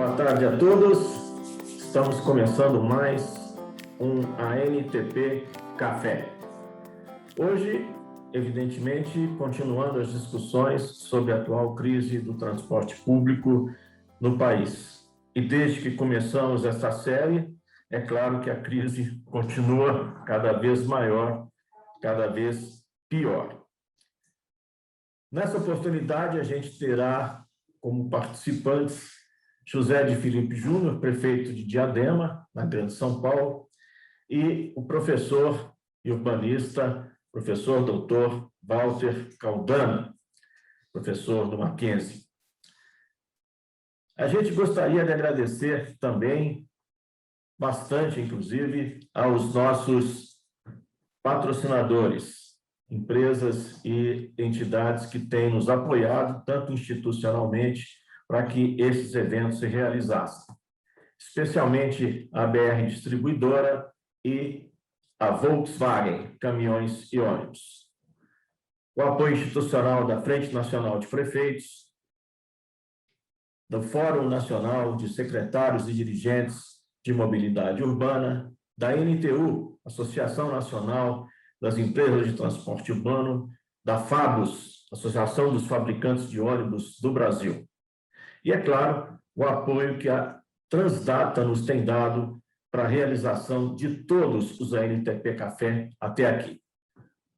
Boa tarde a todos. Estamos começando mais um ANTP Café. Hoje, evidentemente, continuando as discussões sobre a atual crise do transporte público no país. E desde que começamos essa série, é claro que a crise continua cada vez maior, cada vez pior. Nessa oportunidade, a gente terá como participantes José de Filipe Júnior, prefeito de Diadema, na Grande São Paulo, e o professor e urbanista, professor doutor Walter Caldana, professor do Mackenzie. A gente gostaria de agradecer também, bastante inclusive, aos nossos patrocinadores, empresas e entidades que têm nos apoiado, tanto institucionalmente, para que esses eventos se realizassem. Especialmente a BR Distribuidora e a Volkswagen Caminhões e Ônibus. O apoio institucional da Frente Nacional de Prefeitos, do Fórum Nacional de Secretários e Dirigentes de Mobilidade Urbana, da NTU, Associação Nacional das Empresas de Transporte Urbano, da FABUS, Associação dos Fabricantes de Ônibus do Brasil. E, é claro, o apoio que a Transdata nos tem dado para a realização de todos os ANTP Café até aqui.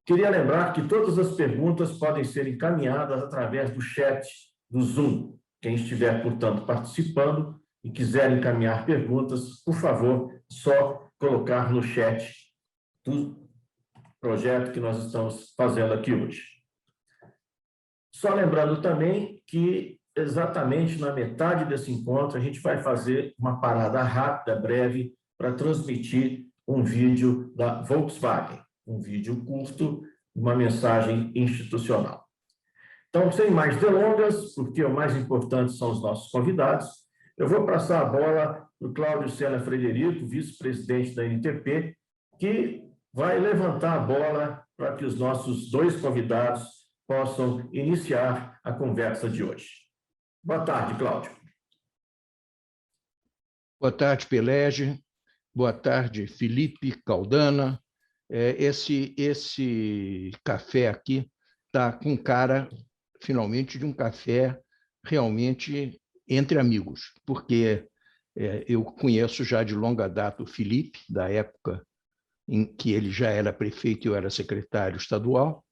Queria lembrar que todas as perguntas podem ser encaminhadas através do chat do Zoom. Quem estiver, portanto, participando e quiser encaminhar perguntas, por favor, só colocar no chat do projeto que nós estamos fazendo aqui hoje. Só lembrando também que, exatamente na metade desse encontro, a gente vai fazer uma parada rápida, breve, para transmitir um vídeo da Volkswagen, um vídeo curto, uma mensagem institucional. Então, sem mais delongas, porque o mais importante são os nossos convidados, eu vou passar a bola para o Cláudio Sena Frederico, vice-presidente da NTP, que vai levantar a bola para que os nossos dois convidados possam iniciar a conversa de hoje. Boa tarde, Cláudio. Boa tarde, Pelege. Boa tarde, Felipe Caldana. Esse café aqui está com cara, finalmente, de um café realmente entre amigos, porque eu conheço já de longa data o Felipe, da época em que ele já era prefeito e eu era secretário estadual,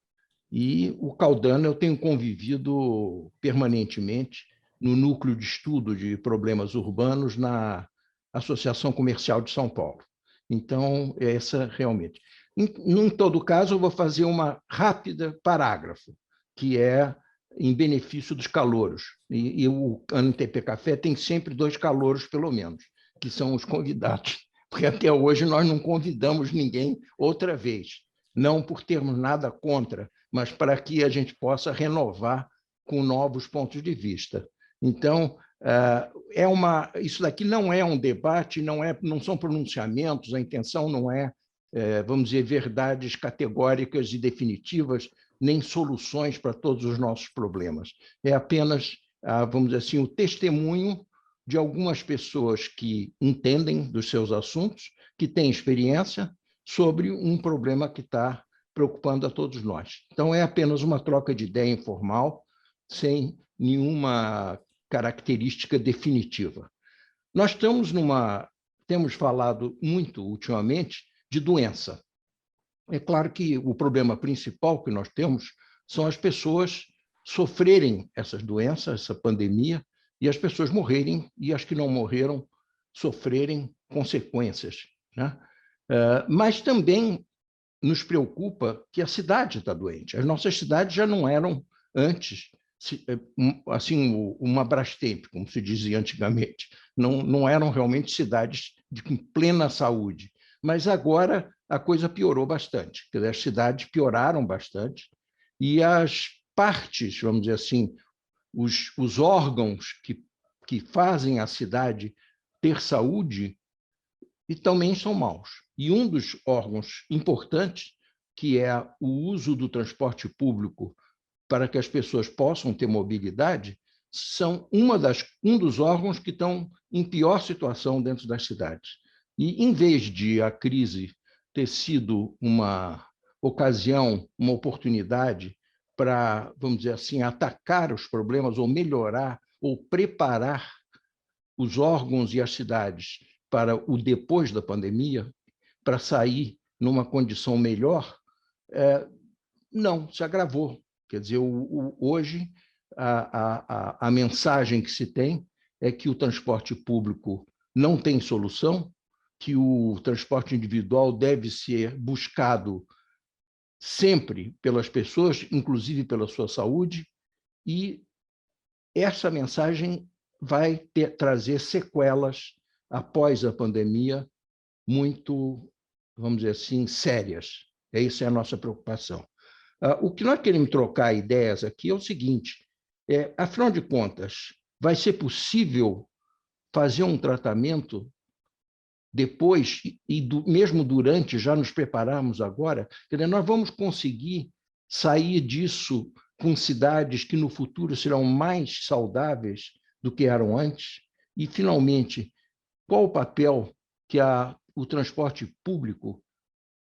e o Caldana eu tenho convivido permanentemente no núcleo de estudo de problemas urbanos na Associação Comercial de São Paulo. Então, essa realmente. Em todo caso, eu vou fazer uma rápida parágrafo, que é em benefício dos calouros. E o ANTP Café tem sempre 2 calouros, pelo menos, que são os convidados, porque até hoje nós não convidamos ninguém outra vez, não por termos nada contra, mas para que a gente possa renovar com novos pontos de vista. Então, isso daqui não é um debate, não são pronunciamentos, a intenção não é, vamos dizer, verdades categóricas e definitivas, nem soluções para todos os nossos problemas. É apenas, vamos dizer assim, o testemunho de algumas pessoas que entendem dos seus assuntos, que têm experiência sobre um problema que está preocupando a todos nós. Então, é apenas uma troca de ideia informal, sem nenhuma característica definitiva. Nós temos falado muito ultimamente de doença. É claro que o problema principal que nós temos são as pessoas sofrerem essas doenças, essa pandemia, e as pessoas morrerem, e as que não morreram sofrerem consequências, né? Mas também nos preocupa que a cidade está doente. As nossas cidades já não eram antes assim uma Brastemp, como se dizia antigamente. Não eram realmente cidades de plena saúde. Mas agora a coisa piorou bastante. Quer dizer, as cidades pioraram bastante e as partes, vamos dizer assim, os órgãos que fazem a cidade ter saúde e também são maus. E um dos órgãos importantes, que é o uso do transporte público para que as pessoas possam ter mobilidade, são um dos órgãos que estão em pior situação dentro das cidades. E, em vez de a crise ter sido uma ocasião, uma oportunidade para, vamos dizer assim, atacar os problemas ou melhorar ou preparar os órgãos e as cidades para o depois da pandemia, para sair numa condição melhor, não, se agravou. Quer dizer, hoje a mensagem que se tem é que o transporte público não tem solução, que o transporte individual deve ser buscado sempre pelas pessoas, inclusive pela sua saúde, e essa mensagem vai trazer sequelas após a pandemia muito, vamos dizer assim, sérias. Essa é a nossa preocupação. O que nós queremos trocar ideias aqui é o seguinte, afinal de contas, vai ser possível fazer um tratamento depois e mesmo durante, já nos prepararmos agora? Quer dizer, nós vamos conseguir sair disso com cidades que no futuro serão mais saudáveis do que eram antes? E, finalmente, qual o papel que o transporte público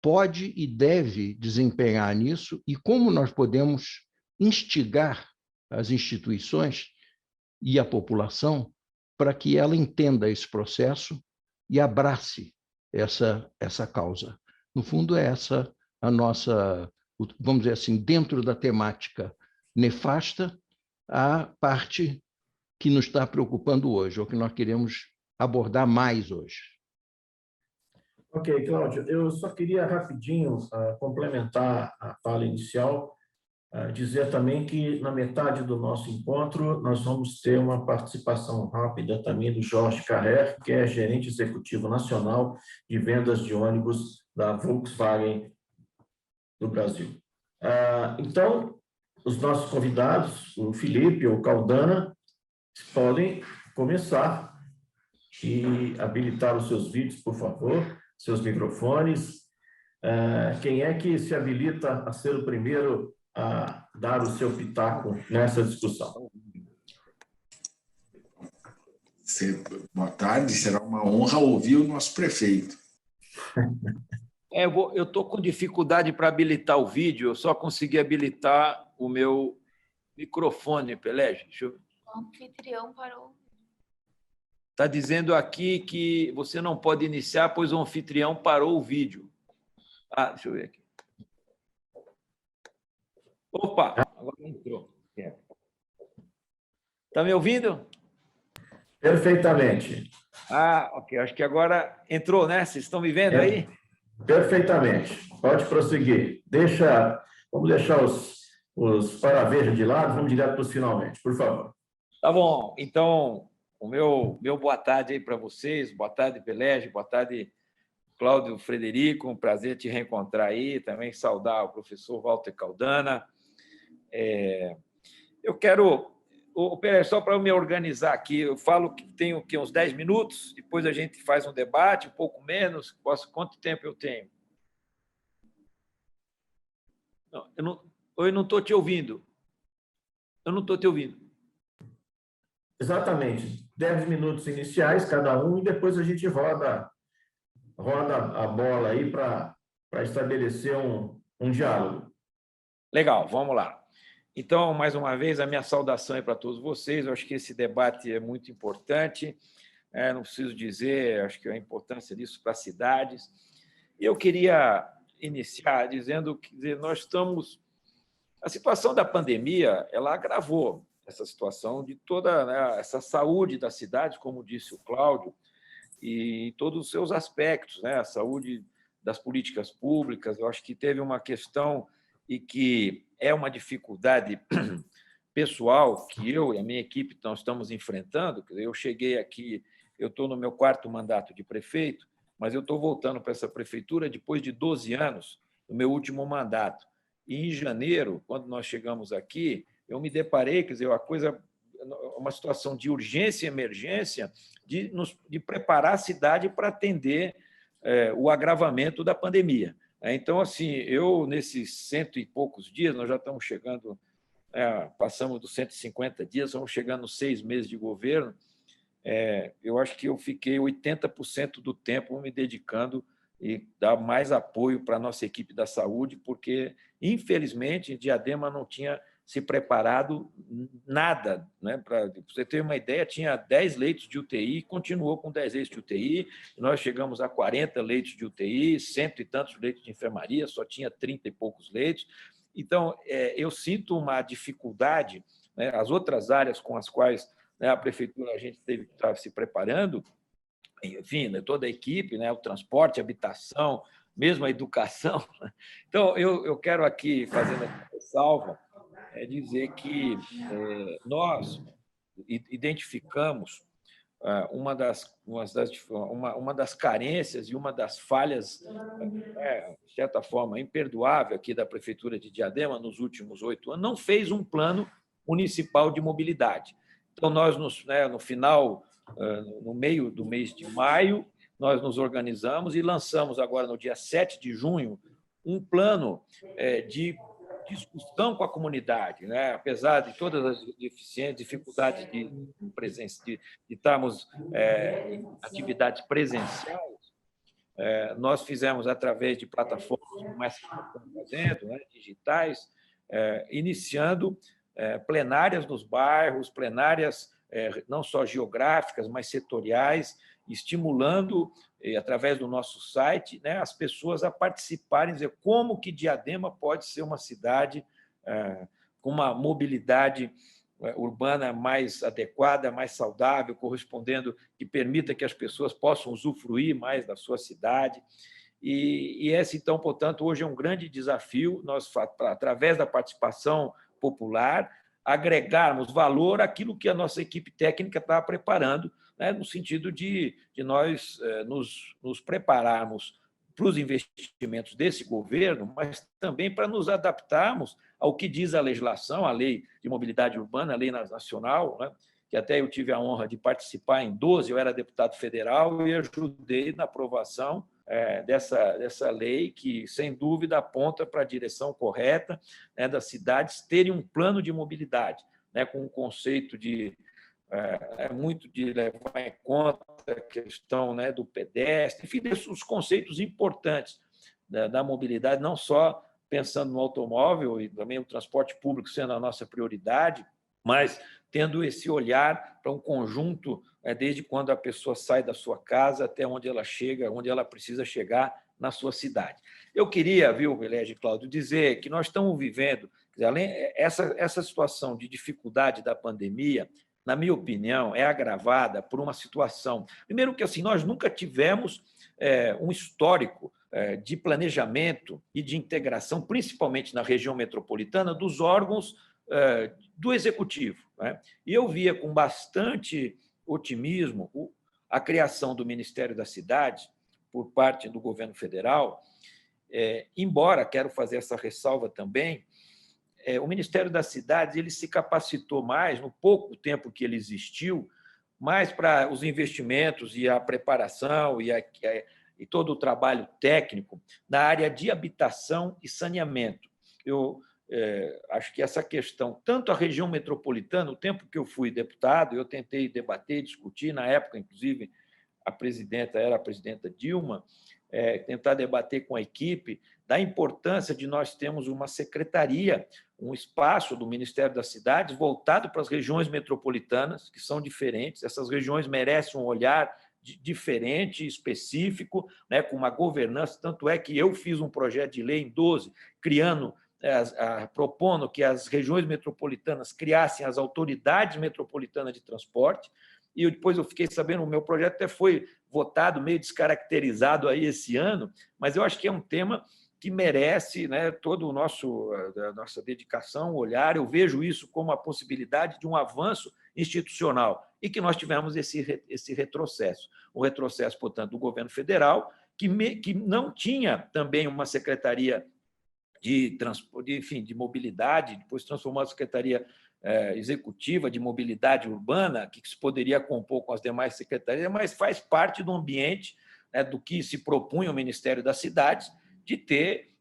pode e deve desempenhar nisso e como nós podemos instigar as instituições e a população para que ela entenda esse processo e abrace essa causa. No fundo, é essa a nossa, vamos dizer assim, dentro da temática nefasta, a parte que nos está preocupando hoje, ou que nós queremos abordar mais hoje. Ok, Cláudio, eu só queria rapidinho complementar a fala inicial, dizer também que na metade do nosso encontro nós vamos ter uma participação rápida também do Jorge Carrer, que é gerente executivo nacional de vendas de ônibus da Volkswagen do Brasil. Então, os nossos convidados, o Felipe ou o Caldana, podem começar e habilitar os seus vídeos, por favor, seus microfones. Quem é que se habilita a ser o primeiro a dar o seu pitaco nessa discussão? Boa tarde, será uma honra ouvir o nosso prefeito. Eu estou com dificuldade para habilitar o vídeo, eu só consegui habilitar o meu microfone, Pelé. O anfitrião parou. Está dizendo aqui que você não pode iniciar, pois o anfitrião parou o vídeo. Deixa eu ver aqui. Opa, agora entrou. Está me ouvindo? Perfeitamente. Ok. Acho que agora entrou, né? Vocês estão me vendo aí? Perfeitamente. Pode prosseguir. Vamos deixar os paravejo de lado, vamos direto para os finalmente, por favor. Tá bom. Então, o meu boa tarde aí para vocês. Boa tarde, Pelé. Boa tarde, Cláudio Frederico. Um prazer te reencontrar aí. Também saudar o professor Walter Caldana. Eu quero... Pelé, só para eu me organizar aqui, eu falo que tenho aqui uns 10 minutos, depois a gente faz um debate, um pouco menos. Quanto tempo eu tenho? Não, eu não estou te ouvindo. Eu não estou te ouvindo. Exatamente. 10 minutos iniciais, cada um, e depois a gente roda a bola aí para estabelecer um diálogo. Legal, vamos lá. Então, mais uma vez, a minha saudação é para todos vocês. Eu acho que esse debate é muito importante. Não preciso dizer, acho que a importância disso para as cidades. E eu queria iniciar dizendo que nós estamos... A situação da pandemia, ela agravou essa situação de toda, né, essa saúde da cidade, como disse o Cláudio, e em todos os seus aspectos, né? A saúde das políticas públicas. Eu acho que teve uma questão e que é uma dificuldade pessoal que eu e a minha equipe nós estamos enfrentando. Eu cheguei aqui, eu estou no meu 4º mandato de prefeito, mas eu estou voltando para essa prefeitura depois de 12 anos, do meu último mandato. E, em janeiro, quando nós chegamos aqui, eu me deparei, quer dizer, uma situação de urgência e emergência de preparar a cidade para atender o agravamento da pandemia. Então, assim, nesses 100 e poucos dias, nós já estamos chegando passamos dos 150 dias, vamos chegando nos 6 meses de governo, eu acho que eu fiquei 80% do tempo me dedicando e dar mais apoio para a nossa equipe da saúde, porque, infelizmente, Diadema não tinha se preparado nada. Né? Para você ter uma ideia, tinha 10 leitos de UTI, continuou com 10 leitos de UTI, nós chegamos a 40 leitos de UTI, 100 e tantos leitos de enfermaria, só tinha 30 e poucos leitos. Então, eu sinto uma dificuldade, né? As outras áreas com as quais, né, a prefeitura, a gente teve que estar se preparando, enfim, né, toda a equipe, né, o transporte, a habitação, mesmo a educação. Então, eu quero aqui, fazendo essa ressalva, dizer que nós identificamos uma das carências e uma das falhas, de certa forma, imperdoável aqui da Prefeitura de Diadema nos últimos 8 anos, não fez um plano municipal de mobilidade. Então, nós, no final, no meio do mês de maio, nós nos organizamos e lançamos agora, no dia 7 de junho, um plano de discussão com a comunidade, né? Apesar de todas as dificuldades de estarmos em atividades presenciais, nós fizemos através de plataformas como essa que estamos fazendo, né, digitais, iniciando plenárias nos bairros, plenárias não só geográficas, mas setoriais, estimulando, através do nosso site, né, as pessoas a participarem, dizer como que Diadema pode ser uma cidade com uma mobilidade urbana mais adequada, mais saudável, correspondendo, que permita que as pessoas possam usufruir mais da sua cidade. E esse, então, portanto, hoje é um grande desafio, nós, através da participação popular, agregarmos valor àquilo que a nossa equipe técnica está preparando, né, no sentido de nós nos prepararmos para os investimentos desse governo, mas também para nos adaptarmos ao que diz a legislação, a Lei de Mobilidade Urbana, a Lei Nacional, né, que até eu tive a honra de participar em 12, eu era deputado federal e ajudei na aprovação dessa lei, que, sem dúvida, aponta para a direção correta, né, das cidades terem um plano de mobilidade, né, com um conceito de muito de levar em conta a questão, né, do pedestre, enfim, os conceitos importantes da mobilidade, não só pensando no automóvel e também o transporte público sendo a nossa prioridade, mas tendo esse olhar para um conjunto, desde quando a pessoa sai da sua casa até onde ela chega, onde ela precisa chegar na sua cidade. Eu queria, viu, Belege e Cláudio, dizer que nós estamos vivendo, além essa situação de dificuldade da pandemia, na minha opinião, é agravada por uma situação. Primeiro que assim, nós nunca tivemos um histórico de planejamento e de integração, principalmente na região metropolitana, dos órgãos do Executivo. Né? E eu via com bastante otimismo a criação do Ministério da Cidade por parte do governo federal, embora, quero fazer essa ressalva também, o Ministério das Cidades ele se capacitou mais, no pouco tempo que ele existiu, mais para os investimentos e a preparação e todo o trabalho técnico na área de habitação e saneamento. Eu acho que essa questão, tanto a região metropolitana, o tempo que eu fui deputado, eu tentei debater, discutir, na época, inclusive, a presidenta era a presidenta Dilma, tentar debater com a equipe da importância de nós termos uma secretaria, um espaço do Ministério das Cidades voltado para as regiões metropolitanas, que são diferentes. Essas regiões merecem um olhar diferente, específico, né, com uma governança. Tanto é que eu fiz um projeto de lei em 12, propondo que as regiões metropolitanas criassem as autoridades metropolitanas de transporte, e depois eu fiquei sabendo, o meu projeto até foi votado, meio descaracterizado aí esse ano, mas eu acho que é um tema que merece, né, toda a nossa dedicação, olhar. Eu vejo isso como a possibilidade de um avanço institucional e que nós tivemos esse retrocesso. Um retrocesso, portanto, do governo federal, que não tinha também uma secretaria de mobilidade, depois transformou a Secretaria Executiva de Mobilidade Urbana, que se poderia compor com as demais secretarias, mas faz parte do ambiente, né, do que se propunha o Ministério das Cidades, de ter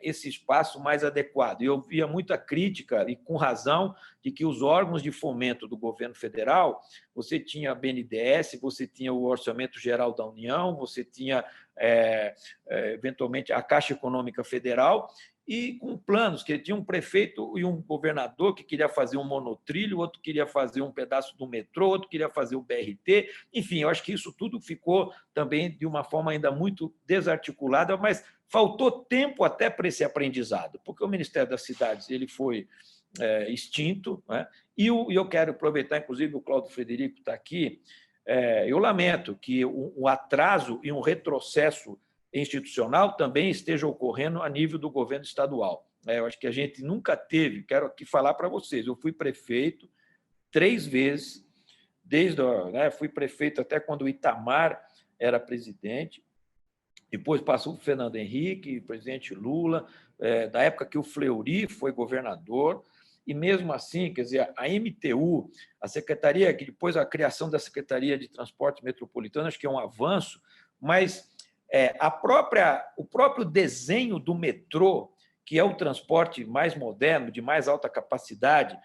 esse espaço mais adequado. E eu via muita crítica, e com razão, de que os órgãos de fomento do governo federal, você tinha a BNDES, você tinha o Orçamento Geral da União, você tinha, eventualmente, a Caixa Econômica Federal, e com planos, que tinha um prefeito e um governador que queria fazer um monotrilho, outro queria fazer um pedaço do metrô, outro queria fazer o BRT. Enfim, eu acho que isso tudo ficou também de uma forma ainda muito desarticulada, mas faltou tempo até para esse aprendizado, porque o Ministério das Cidades ele foi extinto, né? E eu quero aproveitar, inclusive, o Cláudio Frederico está aqui, eu lamento que um atraso e um retrocesso institucional também esteja ocorrendo a nível do governo estadual. Eu acho que a gente nunca teve, quero aqui falar para vocês, eu fui prefeito 3 vezes, fui prefeito até quando o Itamar era presidente, depois passou o Fernando Henrique, o presidente Lula, da época que o Fleury foi governador, e mesmo assim, quer dizer, a MTU, a secretaria, que depois a criação da Secretaria de Transporte Metropolitano, acho que é um avanço, mas o próprio desenho do metrô, que é o transporte mais moderno, de mais alta capacidade,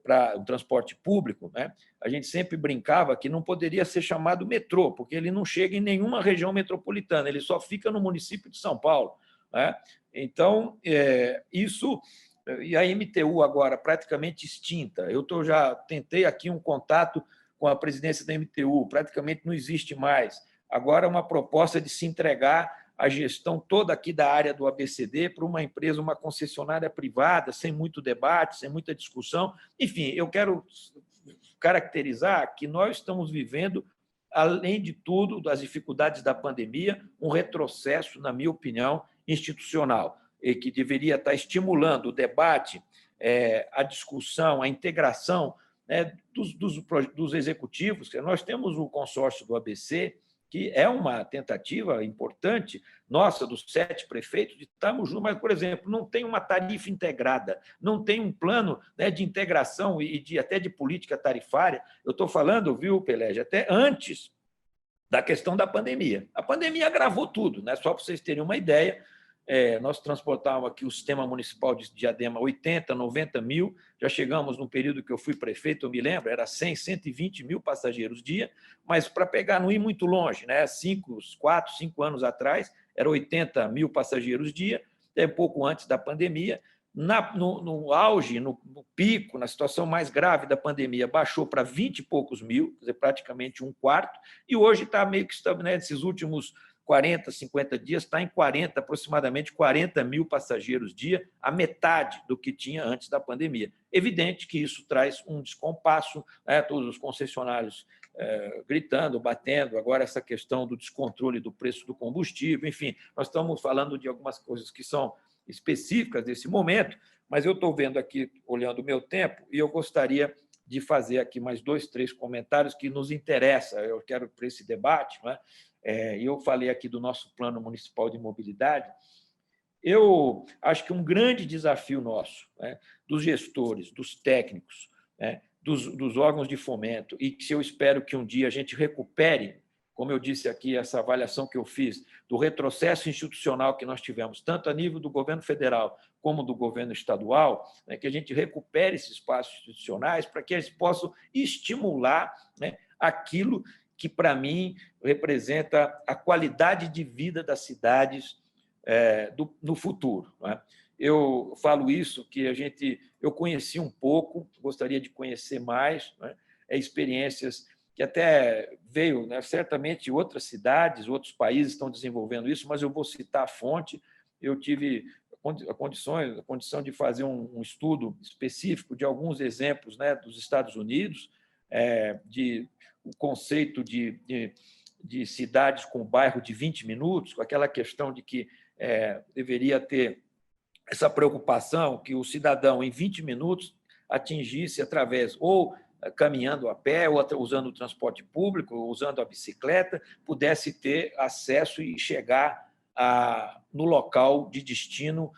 para o transporte público, né? A gente sempre brincava que não poderia ser chamado metrô, porque ele não chega em nenhuma região metropolitana, ele só fica no município de São Paulo, né? Então, isso... E a MTU agora praticamente extinta. Eu já tentei aqui um contato com a presidência da MTU, praticamente não existe mais. Agora, uma proposta de se entregar a gestão toda aqui da área do ABCD para uma empresa, uma concessionária privada, sem muito debate, sem muita discussão. Enfim, eu quero caracterizar que nós estamos vivendo, além de tudo, das dificuldades da pandemia, um retrocesso, na minha opinião, institucional, e que deveria estar estimulando o debate, a discussão, a integração, né, dos executivos. Nós temos o consórcio do ABC, que é uma tentativa importante nossa, dos 7 prefeitos, de estarmos juntos, mas, por exemplo, não tem uma tarifa integrada, não tem um plano, né, de integração e até de política tarifária. Eu estou falando, viu, Pelé, até antes da questão da pandemia. A pandemia agravou tudo, né? Só para vocês terem uma ideia, nós transportávamos aqui o sistema municipal de Diadema 80, 90 mil, já chegamos no período que eu fui prefeito, eu me lembro, era 100, 120 mil passageiros dia, mas para pegar, não ir muito longe, né? 4, 5 anos atrás, era 80 mil passageiros dia, até pouco antes da pandemia. No auge, no pico, na situação mais grave da pandemia, baixou para 20 e poucos mil, quer dizer, praticamente um quarto, e hoje está meio que estable, né? Esses últimos 40, 50 dias, está em aproximadamente 40 mil passageiros dia, a metade do que tinha antes da pandemia. Evidente que isso traz um descompasso, né? Todos os concessionários gritando, batendo, agora essa questão do descontrole do preço do combustível, enfim, nós estamos falando de algumas coisas que são específicas desse momento, mas eu estou vendo aqui, olhando o meu tempo, e eu gostaria de fazer aqui mais 2, 3 comentários que nos interessam, eu quero para esse debate, né? Eu falei aqui do nosso Plano Municipal de Mobilidade. Eu acho que um grande desafio nosso, né, dos gestores, dos técnicos, né, dos órgãos de fomento, e que eu espero que um dia a gente recupere, como eu disse aqui, essa avaliação que eu fiz, do retrocesso institucional que nós tivemos, tanto a nível do governo federal como do governo estadual, né, que a gente recupere esses espaços institucionais para que eles possam estimular, né, aquilo que, para mim, representa a qualidade de vida das cidades no futuro, né? Eu falo isso, que eu conheci um pouco, gostaria de conhecer mais, né? Experiências que até veio, né, certamente outras cidades, outros países estão desenvolvendo isso, mas eu vou citar a fonte. Eu tive a condição de fazer um estudo específico de alguns exemplos, né, dos Estados Unidos, o conceito de cidades com bairro de 20 minutos, com aquela questão de que deveria ter essa preocupação que o cidadão, em 20 minutos, atingisse através ou caminhando a pé, ou usando o transporte público, ou usando a bicicleta, pudesse ter acesso e chegar no local de destino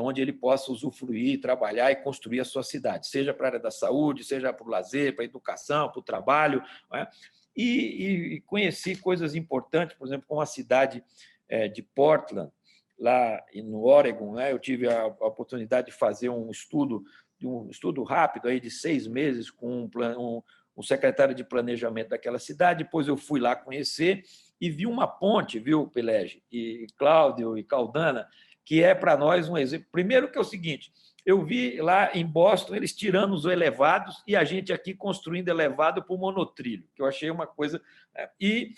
onde ele possa usufruir, trabalhar e construir a sua cidade, seja para a área da saúde, seja para o lazer, para a educação, para o trabalho, né? E conheci coisas importantes, por exemplo, como a cidade de Portland, lá no Oregon, né? Eu tive a oportunidade de fazer um estudo rápido aí de 6 meses com um secretário de planejamento daquela cidade. Depois eu fui lá conhecer e vi uma ponte, viu, Pelege, e Cláudio e Caldana, que é para nós um exemplo. Primeiro que é o seguinte, eu vi lá em Boston eles tirando os elevados e a gente aqui construindo elevado por monotrilho, que eu achei uma coisa... E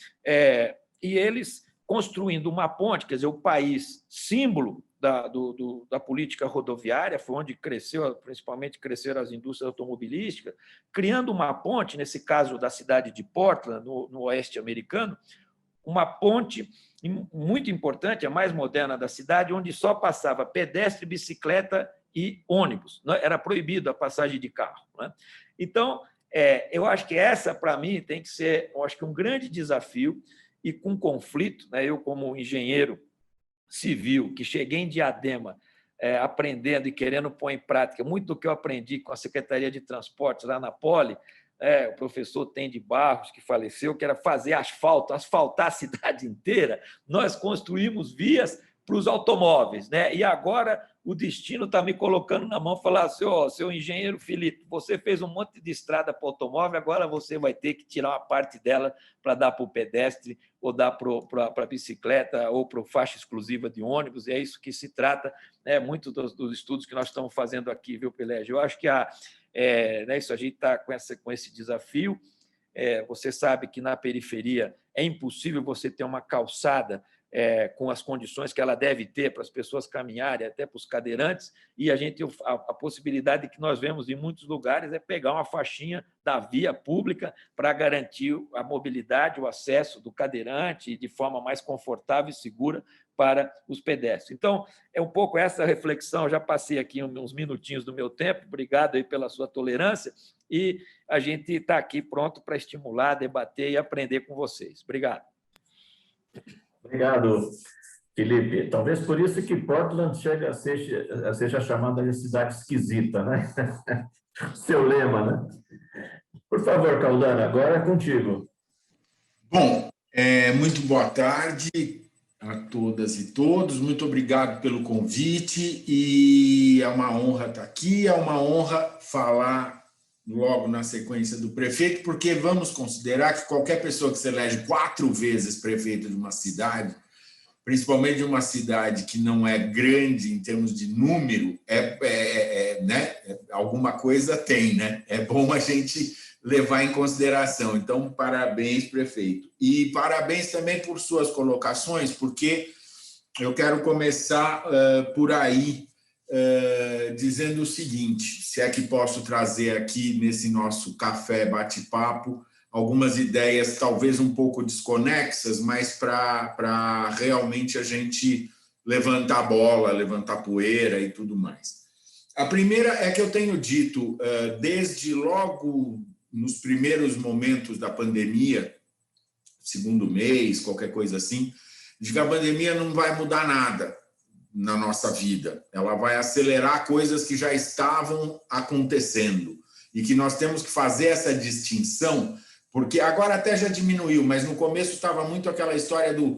eles construindo uma ponte, quer dizer, o país símbolo da política rodoviária, foi onde principalmente cresceram as indústrias automobilísticas, criando uma ponte, nesse caso da cidade de Portland, no oeste americano, uma ponte muito importante, a mais moderna da cidade, onde só passava pedestre, bicicleta e ônibus. Era proibido a passagem de carro. Né? Então, eu acho que essa, para mim, tem que ser, eu acho que um grande desafio e com conflito. Né? Eu, como engenheiro civil, que cheguei em Diadema aprendendo e querendo pôr em prática muito do que eu aprendi com a Secretaria de Transportes lá na Poli, o professor Tendi Barros, que faleceu, que era fazer asfaltar a cidade inteira. Nós construímos vias para os automóveis, né? E agora o destino está me colocando na mão, falar assim, seu engenheiro Felipe, você fez um monte de estrada para o automóvel, agora você vai ter que tirar uma parte dela para dar para o pedestre, ou dar para a bicicleta, ou para a faixa exclusiva de ônibus, e é isso que se trata, né? Muito dos estudos que nós estamos fazendo aqui, viu, Pelege? Eu acho que isso, a gente está com esse desafio. Você sabe que na periferia é impossível você ter uma calçada com as condições que ela deve ter para as pessoas caminharem, até para os cadeirantes, e a possibilidade que nós vemos em muitos lugares é pegar uma faixinha da via pública para garantir a mobilidade, o acesso do cadeirante de forma mais confortável e segura para os pedestres. Então, é um pouco essa reflexão. Já passei aqui uns minutinhos do meu tempo, obrigado aí pela sua tolerância, e a gente está aqui pronto para estimular, debater e aprender com vocês. Obrigado. Obrigado, Felipe. Talvez por isso que Portland seja chamada de cidade esquisita, né? Seu lema, né? Por favor, Caldana, agora é contigo. Bom, muito boa tarde a todas e todos. Muito obrigado pelo convite e é uma honra estar aqui, é uma honra falar logo na sequência do prefeito, porque vamos considerar que qualquer pessoa que se elege 4 vezes prefeito de uma cidade, principalmente de uma cidade que não é grande em termos de número, né? Alguma coisa tem, né? É bom a gente levar em consideração. Então, parabéns, prefeito. E parabéns também por suas colocações, porque eu quero começar por aí, dizendo o seguinte, se é que posso trazer aqui nesse nosso café bate-papo algumas ideias talvez um pouco desconexas, mas para realmente a gente levantar a bola, levantar poeira e tudo mais. A primeira é que eu tenho dito, desde logo nos primeiros momentos da pandemia, segundo mês, qualquer coisa assim, de que a pandemia não vai mudar nada na nossa vida. Ela vai acelerar coisas que já estavam acontecendo e que nós temos que fazer essa distinção, porque agora até já diminuiu, mas no começo estava muito aquela história do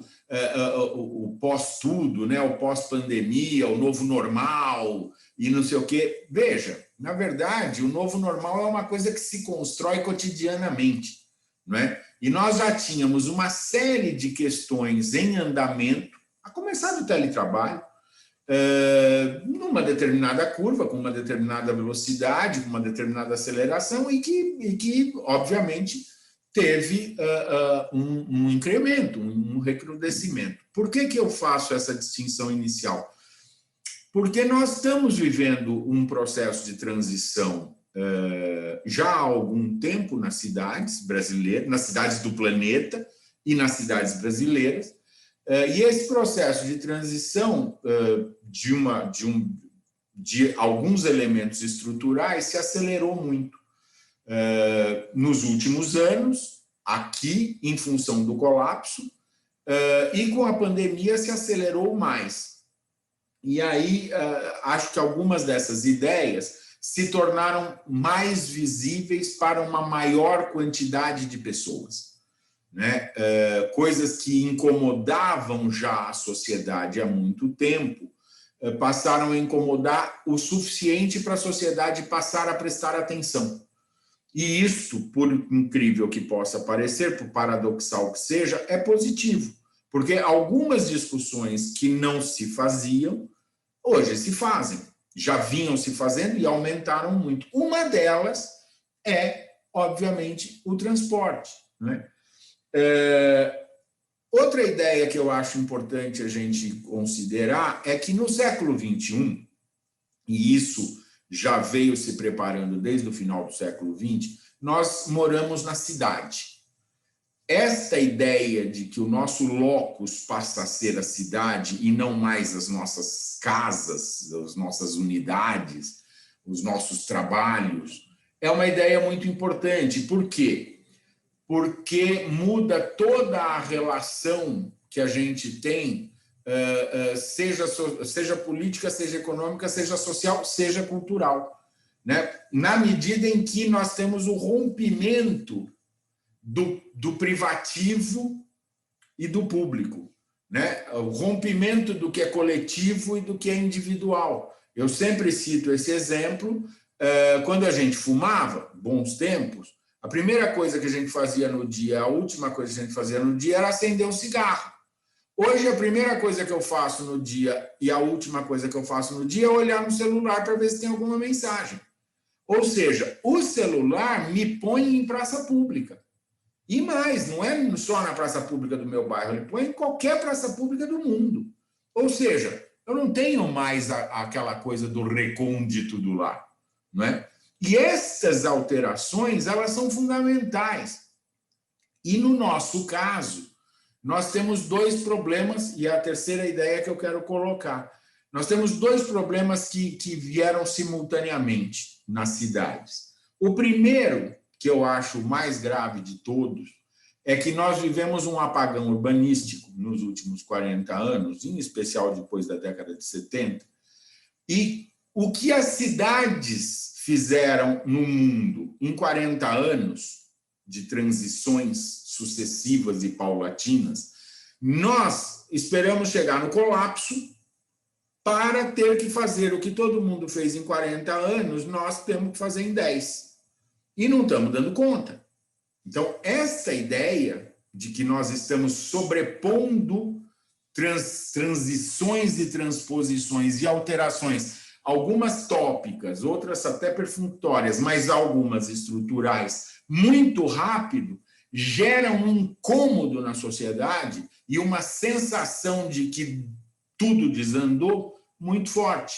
o pós-tudo, né? O pós-pandemia, o novo normal e não sei o quê. Veja, na verdade, o novo normal é uma coisa que se constrói cotidianamente, não é? E nós já tínhamos uma série de questões em andamento, a começar do teletrabalho, numa determinada curva, com uma determinada velocidade, com uma determinada aceleração e que obviamente, teve um incremento, um recrudescimento. Por que eu faço essa distinção inicial? Porque nós estamos vivendo um processo de transição já há algum tempo nas cidades brasileiras, nas cidades do planeta e nas cidades brasileiras, e esse processo de transição de alguns elementos estruturais se acelerou muito nos últimos anos, aqui, em função do colapso, e com a pandemia se acelerou mais. E aí, acho que algumas dessas ideias se tornaram mais visíveis para uma maior quantidade de pessoas. né? Coisas que incomodavam já a sociedade há muito tempo, passaram a incomodar o suficiente para a sociedade passar a prestar atenção. E isto, por incrível que possa parecer, por paradoxal que seja, é positivo, porque algumas discussões que não se faziam, hoje se fazem, já vinham se fazendo e aumentaram muito. Uma delas é, obviamente, o transporte, né? Outra ideia que eu acho importante a gente considerar é que no século XXI, e isso já veio se preparando desde o final do século XX, nós moramos na cidade. Esta ideia de que o nosso locus passa a ser a cidade e não mais as nossas casas, as nossas unidades, os nossos trabalhos, é uma ideia muito importante. Por quê? Porque muda toda a relação que a gente tem, seja política, seja econômica, seja social, seja cultural, né? Na medida em que nós temos o rompimento do privativo e do público, né? O rompimento do que é coletivo e do que é individual. Eu sempre cito esse exemplo, quando a gente fumava, bons tempos, a primeira coisa que a gente fazia no dia, a última coisa que a gente fazia no dia era acender um cigarro. Hoje, a primeira coisa que eu faço no dia e a última coisa que eu faço no dia é olhar no celular para ver se tem alguma mensagem. Ou seja, o celular me põe em praça pública. E mais, não é só na praça pública do meu bairro, ele põe em qualquer praça pública do mundo. Ou seja, eu não tenho mais aquela coisa do recôndito do lar, não é? E essas alterações, elas são fundamentais. E no nosso caso, nós temos dois problemas, e é a terceira ideia que eu quero colocar. Nós temos dois problemas que vieram simultaneamente nas cidades. O primeiro, que eu acho o mais grave de todos, é que nós vivemos um apagão urbanístico nos últimos 40 anos, em especial depois da década de 70, e o que as cidades fizeram no mundo em 40 anos de transições sucessivas e paulatinas, nós esperamos chegar no colapso para ter que fazer o que todo mundo fez em 40 anos, nós temos que fazer em 10. E não estamos dando conta. Então, essa ideia de que nós estamos sobrepondo transições e transposições e alterações, algumas tópicas, outras até perfunctórias, mas algumas estruturais, muito rápido, gera um incômodo na sociedade e uma sensação de que tudo desandou muito forte,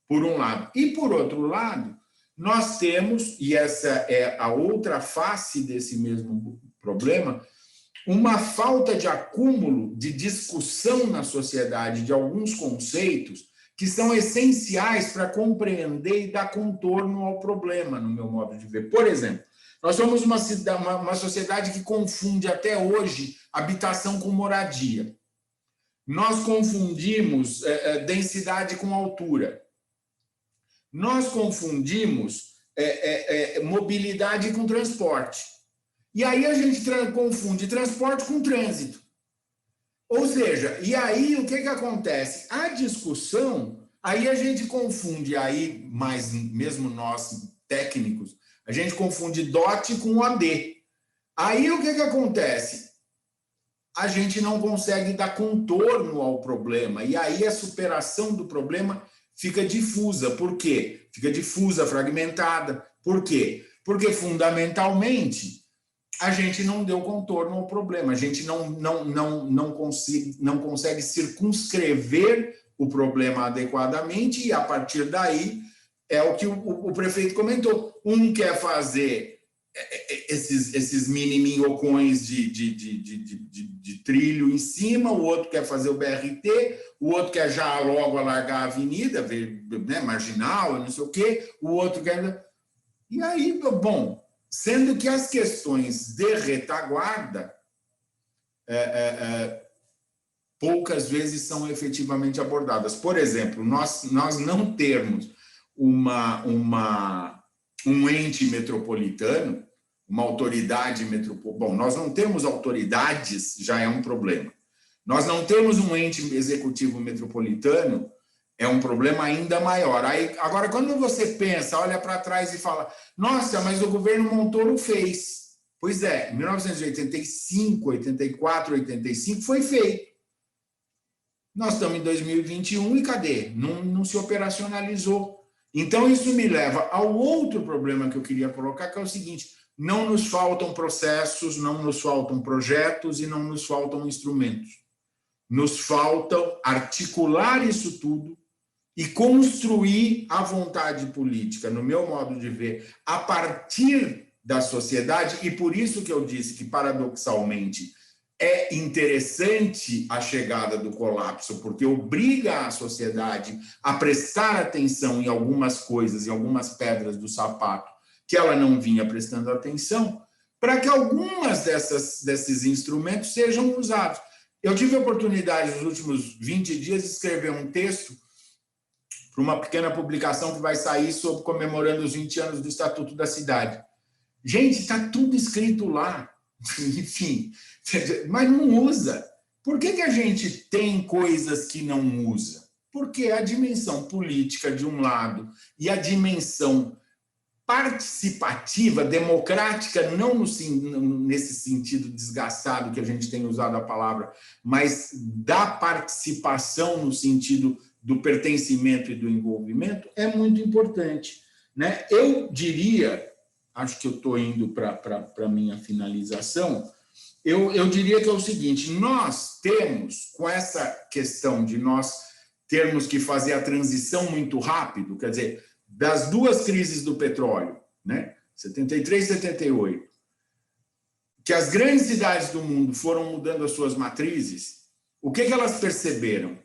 por um lado. E, por outro lado, nós temos, e essa é a outra face desse mesmo problema, uma falta de acúmulo, de discussão na sociedade de alguns conceitos que são essenciais para compreender e dar contorno ao problema, no meu modo de ver. Por exemplo, nós somos uma sociedade que confunde até hoje habitação com moradia. Nós confundimos densidade com altura. Nós confundimos mobilidade com transporte. E aí a gente confunde transporte com trânsito. Ou seja, e aí o que acontece? A discussão, aí a gente confunde, aí, mas mesmo nós técnicos, a gente confunde DOT com OD. Aí o que acontece? A gente não consegue dar contorno ao problema, e aí a superação do problema fica difusa. Por quê? Fica difusa, fragmentada. Por quê? Porque, fundamentalmente, a gente não deu contorno ao problema, a gente não consegue circunscrever o problema adequadamente, e, a partir daí, é o que o prefeito comentou. Um quer fazer esses mini minhocões de trilho em cima, o outro quer fazer o BRT, o outro quer já logo alargar a avenida, né, marginal, não sei o quê, o outro quer... E aí, bom, sendo que as questões de retaguarda poucas vezes são efetivamente abordadas. Por exemplo, nós não termos um ente metropolitano, uma autoridade metropolitana. Bom, nós não temos autoridades, já é um problema. Nós não temos um ente executivo metropolitano, é um problema ainda maior. Aí, agora, quando você pensa, olha para trás e fala, nossa, mas o governo Montoro fez. Pois é, em 1985, 84, 85 foi feito. Nós estamos em 2021 e cadê? Não se operacionalizou. Então, isso me leva ao outro problema que eu queria colocar, que é o seguinte, não nos faltam processos, não nos faltam projetos e não nos faltam instrumentos. Nos faltam articular isso tudo e construir a vontade política, no meu modo de ver, a partir da sociedade, e por isso que eu disse que, paradoxalmente, é interessante a chegada do colapso, porque obriga a sociedade a prestar atenção em algumas coisas, em algumas pedras do sapato, que ela não vinha prestando atenção, para que algumas desses instrumentos sejam usados. Eu tive a oportunidade, nos últimos 20 dias, de escrever um texto para uma pequena publicação que vai sair sobre comemorando os 20 anos do Estatuto da Cidade. Gente, está tudo escrito lá. Enfim, mas não usa. Por que a gente tem coisas que não usa? Porque a dimensão política, de um lado, e a dimensão participativa, democrática, não nesse sentido desgastado que a gente tem usado a palavra, mas da participação no sentido do pertencimento e do envolvimento, é muito importante, né? Eu diria, acho que eu estou indo para a minha finalização, eu diria que é o seguinte, nós temos, com essa questão de nós termos que fazer a transição muito rápido, quer dizer, das duas crises do petróleo, né? 73 e 78, que as grandes cidades do mundo foram mudando as suas matrizes, o que elas perceberam?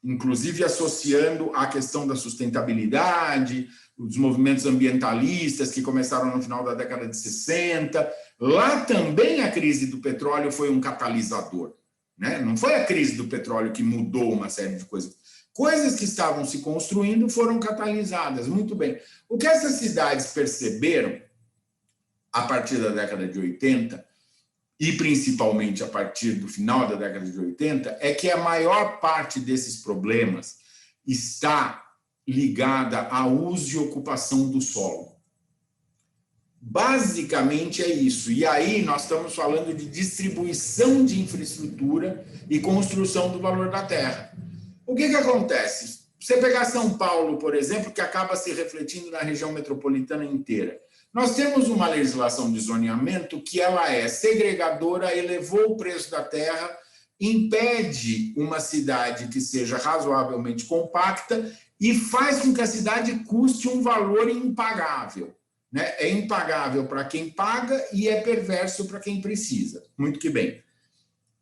Inclusive associando a questão da sustentabilidade, os movimentos ambientalistas que começaram no final da década de 60. Lá também a crise do petróleo foi um catalisador, né? Não foi a crise do petróleo que mudou uma série de coisas. Coisas que estavam se construindo foram catalisadas, muito bem. O que essas cidades perceberam a partir da década de 80, e principalmente a partir do final da década de 80, é que a maior parte desses problemas está ligada ao uso e ocupação do solo. Basicamente é isso. E aí nós estamos falando de distribuição de infraestrutura e construção do valor da terra. O que acontece? Você pegar São Paulo, por exemplo, que acaba se refletindo na região metropolitana inteira. Nós temos uma legislação de zoneamento que ela é segregadora, elevou o preço da terra, impede uma cidade que seja razoavelmente compacta e faz com que a cidade custe um valor impagável, né? É impagável para quem paga e é perverso para quem precisa. Muito que bem.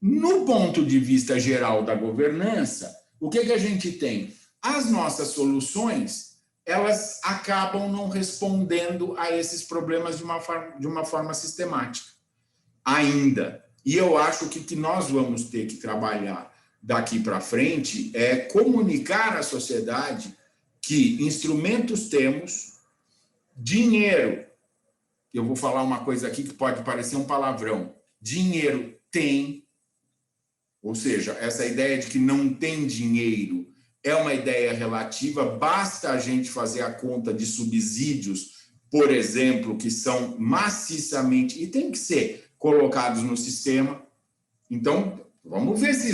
No ponto de vista geral da governança, o que a gente tem? As nossas soluções, elas acabam não respondendo a esses problemas de uma forma sistemática, ainda. E eu acho que o que nós vamos ter que trabalhar daqui para frente é comunicar à sociedade que instrumentos temos, dinheiro, eu vou falar uma coisa aqui que pode parecer um palavrão, dinheiro tem, ou seja, essa ideia de que não tem dinheiro é uma ideia relativa, basta a gente fazer a conta de subsídios, por exemplo, que são maciçamente, e tem que ser colocados no sistema. Então, vamos ver se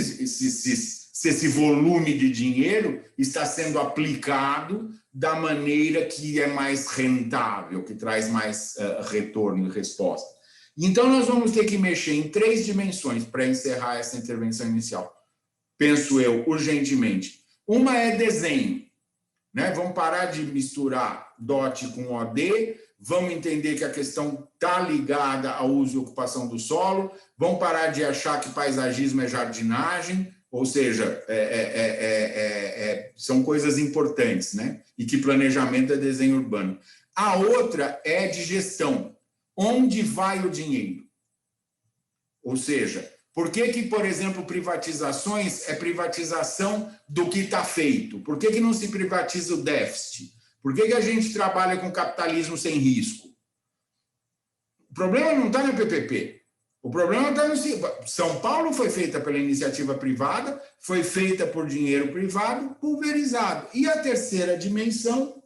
esse volume de dinheiro está sendo aplicado da maneira que é mais rentável, que traz mais retorno e resposta. Então, nós vamos ter que mexer em 3 dimensões para encerrar essa intervenção inicial. Penso eu, urgentemente. Uma é desenho, né? Vamos parar de misturar DOT com OD, vamos entender que a questão está ligada ao uso e ocupação do solo, vamos parar de achar que paisagismo é jardinagem, ou seja, são coisas importantes, né? E que planejamento é desenho urbano. A outra é de gestão. Onde vai o dinheiro? Ou seja, por que, por exemplo, privatizações é privatização do que está feito? Por que não se privatiza o déficit? Por que a gente trabalha com capitalismo sem risco? problema não está no PPP. O problema está no... São Paulo foi feita pela iniciativa privada, foi feita por dinheiro privado, pulverizado. E a terceira dimensão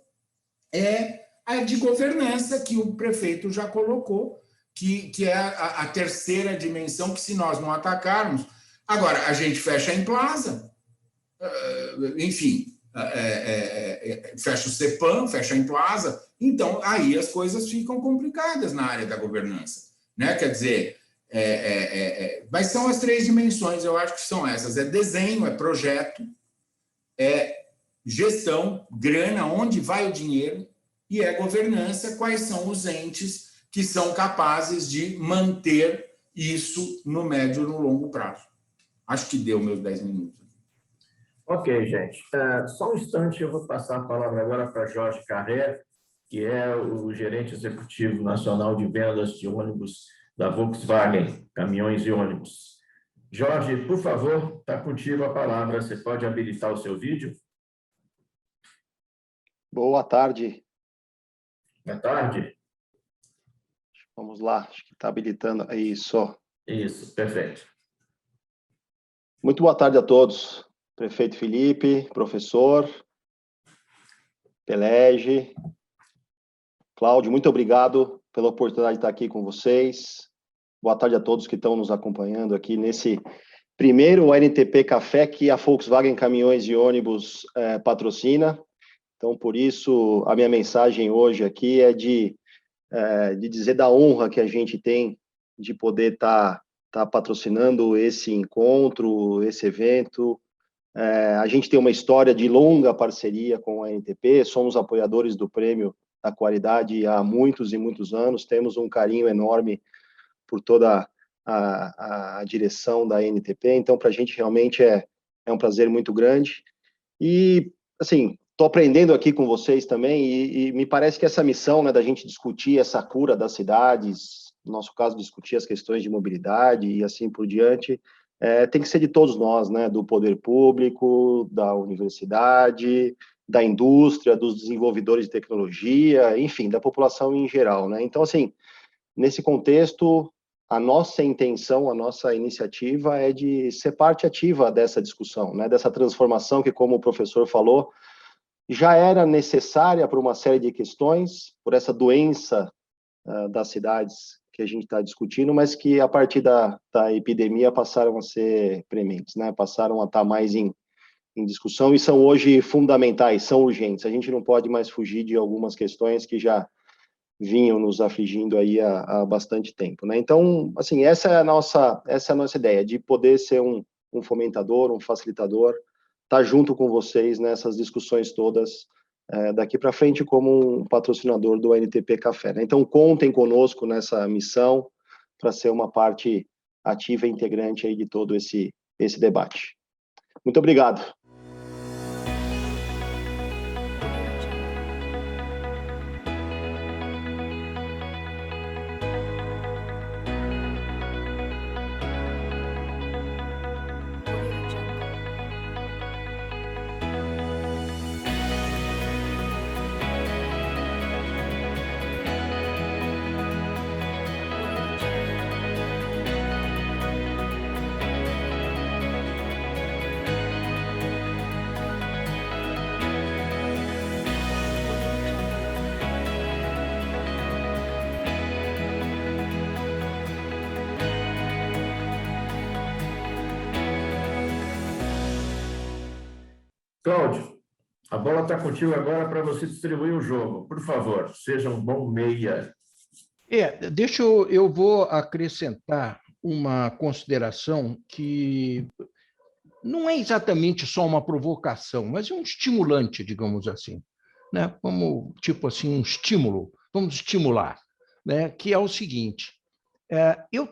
é a de governança, que o prefeito já colocou, que é a terceira dimensão, que se nós não atacarmos... Agora, a gente fecha em Plaza, enfim, fecha o CEPAM, fecha em Plaza, então aí as coisas ficam complicadas na área da governança, né? Quer dizer, mas são as três dimensões, eu acho que são essas: é desenho, é projeto, é gestão, grana, onde vai o dinheiro, e é governança, quais são os entes que são capazes de manter isso no médio e no longo prazo. Acho que deu meus 10 minutos. Ok, gente. Só um instante, eu vou passar a palavra agora para Jorge Carré, que é o gerente executivo nacional de vendas de ônibus da Volkswagen, caminhões e ônibus. Jorge, por favor, está contigo a palavra. Você pode habilitar o seu vídeo? Boa tarde. Boa tarde. Vamos lá, acho que está habilitando. Isso. Isso, perfeito. Muito boa tarde a todos. Prefeito Felipe, professor, Pelege, Cláudio, muito obrigado pela oportunidade de estar aqui com vocês. Boa tarde a todos que estão nos acompanhando aqui nesse primeiro NTP Café que a Volkswagen Caminhões e Ônibus patrocina. Então, por isso, a minha mensagem hoje aqui é de dizer da honra que a gente tem de poder estar patrocinando esse encontro, esse evento. A gente tem uma história de longa parceria com a NTP, somos apoiadores do Prêmio da Qualidade há muitos e muitos anos, temos um carinho enorme por toda a direção da NTP, então para a gente realmente é um prazer muito grande. E, assim, estou aprendendo aqui com vocês também, e me parece que essa missão, né, da gente discutir essa cura das cidades, no nosso caso, discutir as questões de mobilidade e assim por diante, tem que ser de todos nós, né, do poder público, da universidade, da indústria, dos desenvolvedores de tecnologia, enfim, da população em geral, né? Então, assim, nesse contexto, a nossa intenção, a nossa iniciativa é de ser parte ativa dessa discussão, né, dessa transformação que, como o professor falou, já era necessária por uma série de questões, por essa doença das cidades que a gente está discutindo, mas que a partir da epidemia passaram a ser prementes, né? Passaram a estar mais em discussão e são hoje fundamentais, são urgentes. A gente não pode mais fugir de algumas questões que já vinham nos afligindo aí há bastante tempo, né? Então, assim, essa é a nossa ideia, de poder ser um fomentador, um facilitador, estar junto com vocês nessas discussões todas daqui para frente como um patrocinador do NTP Café, né? Então, contem conosco nessa missão para ser uma parte ativa e integrante aí de todo esse debate. Muito obrigado. Cláudio, a bola está contigo agora para você distribuir o jogo. Por favor, seja um bom meia. Eu vou acrescentar uma consideração que não é exatamente só uma provocação, mas é um estimulante, digamos assim, né? Como, tipo assim, um estímulo, vamos estimular, né? Que é o seguinte: eu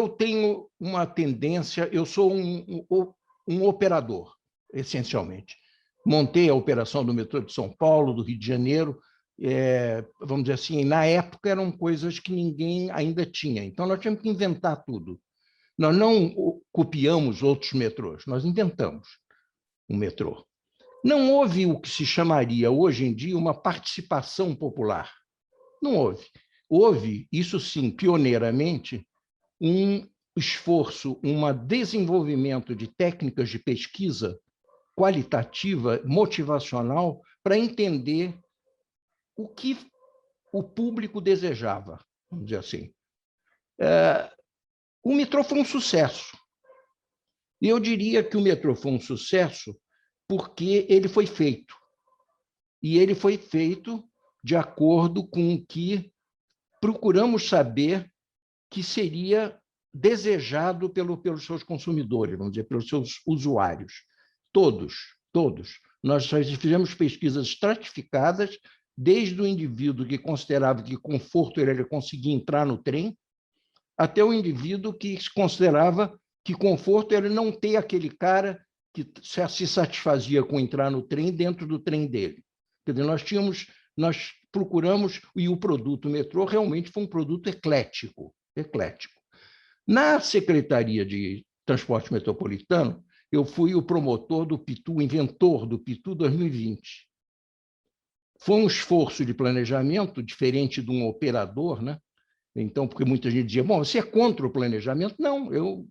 tenho uma tendência, eu sou um operador, essencialmente. Montei a operação do metrô de São Paulo, do Rio de Janeiro, vamos dizer assim, na época eram coisas que ninguém ainda tinha, então nós tínhamos que inventar tudo. Nós não copiamos outros metrôs, nós inventamos um metrô. Não houve o que se chamaria, hoje em dia, uma participação popular. Não houve. houve, isso sim, pioneiramente, um esforço, um desenvolvimento de técnicas de pesquisa qualitativa, motivacional, para entender o que o público desejava, vamos dizer assim. O metrô foi um sucesso. E eu diria que o metrô foi um sucesso porque ele foi feito. E ele foi feito de acordo com o que procuramos saber que seria desejado pelos seus consumidores, vamos dizer, pelos seus usuários. Todos. Nós fizemos pesquisas estratificadas, desde o indivíduo que considerava que conforto era conseguir entrar no trem, até o indivíduo que considerava que conforto era não ter aquele cara que se satisfazia com entrar no trem dentro do trem dele. Quer dizer, nós procuramos, e o produto metrô realmente foi um produto eclético. Na Secretaria de Transporte Metropolitano, eu fui o promotor do PITU, o inventor do PITU 2020. Foi um esforço de planejamento diferente de um operador, né? Então, porque muita gente dizia, bom, você é contra o planejamento? Não, eu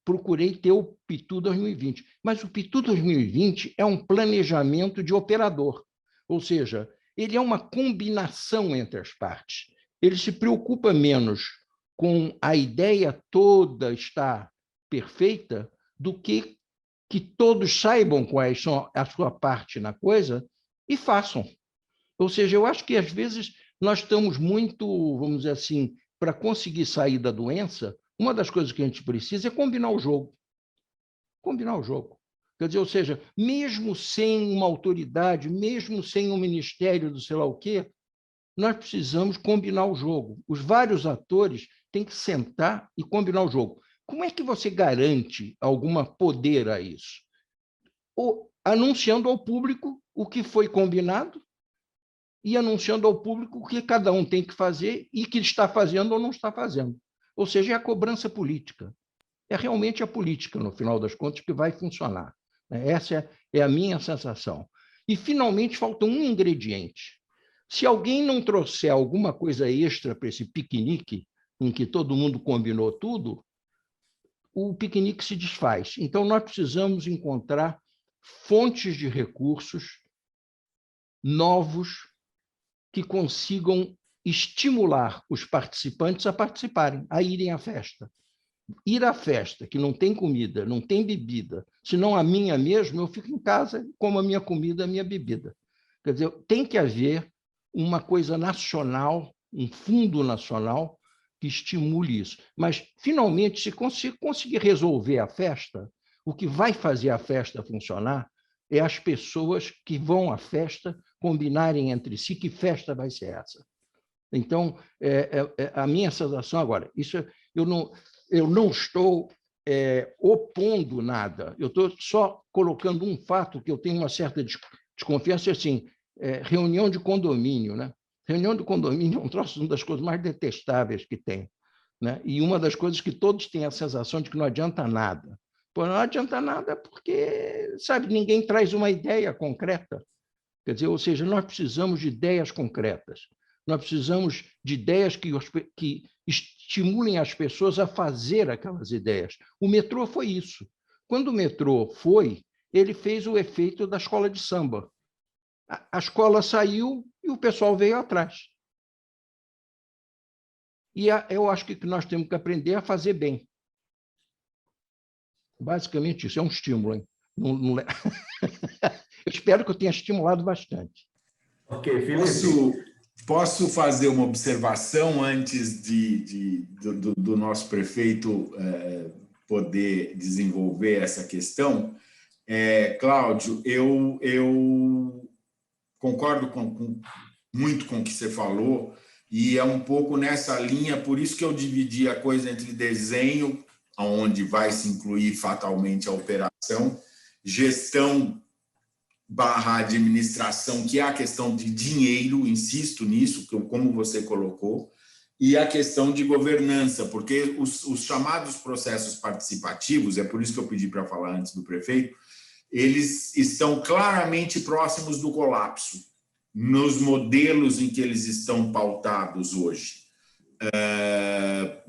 procurei ter o PITU 2020. Mas o PITU 2020 é um planejamento de operador, ou seja, ele é uma combinação entre as partes. Ele se preocupa menos com a ideia toda estar perfeita do que todos saibam quais são a sua parte na coisa e façam. Ou seja, eu acho que, às vezes, nós estamos muito, vamos dizer assim, para conseguir sair da doença, uma das coisas que a gente precisa é combinar o jogo. Combinar o jogo. Quer dizer, ou seja, mesmo sem uma autoridade, mesmo sem um ministério do sei lá o quê, nós precisamos combinar o jogo. Os vários atores têm que sentar e combinar o jogo. Como é que você garante algum poder a isso? Anunciando ao público o que foi combinado e anunciando ao público o que cada um tem que fazer e que está fazendo ou não está fazendo. Ou seja, é a cobrança política. É realmente a política, no final das contas, que vai funcionar. Essa é a minha sensação. E, finalmente, falta um ingrediente. Se alguém não trouxer alguma coisa extra para esse piquenique, em que todo mundo combinou tudo, o piquenique se desfaz. Então, nós precisamos encontrar fontes de recursos novos que consigam estimular os participantes a participarem, a irem à festa. Ir à festa, que não tem comida, não tem bebida, senão a minha mesmo, eu fico em casa, como a minha comida, a minha bebida. Quer dizer, tem que haver uma coisa nacional, um fundo nacional que estimule isso. Mas, finalmente, se conseguir resolver a festa, o que vai fazer a festa funcionar é as pessoas que vão à festa combinarem entre si que festa vai ser essa. Então, a minha sensação agora, isso eu não estou opondo nada, eu estou só colocando um fato que eu tenho uma certa desconfiança, assim, reunião de condomínio, né? Reunião de condomínio é uma das coisas mais detestáveis que tem, né? E uma das coisas que todos têm a sensação de que não adianta nada. Pô, não adianta nada porque, sabe, ninguém traz uma ideia concreta. Quer dizer, ou seja, nós precisamos de ideias concretas. Nós precisamos de ideias que estimulem as pessoas a fazer aquelas ideias. O metrô foi isso. Quando o metrô foi, ele fez o efeito da escola de samba. A escola saiu e o pessoal veio atrás. E eu acho que nós temos que aprender a fazer bem. Basicamente isso, é um estímulo. Hein? Eu espero que eu tenha estimulado bastante. Ok, Felipe. Posso fazer uma observação antes do nosso prefeito poder desenvolver essa questão? Cláudio, eu concordo muito com o que você falou, e é um pouco nessa linha, por isso que eu dividi a coisa entre desenho, onde vai se incluir fatalmente a operação, gestão / administração, que é a questão de dinheiro, insisto nisso, como você colocou, e a questão de governança, porque os chamados processos participativos, é por isso que eu pedi para falar antes do prefeito, eles estão claramente próximos do colapso, nos modelos em que eles estão pautados hoje.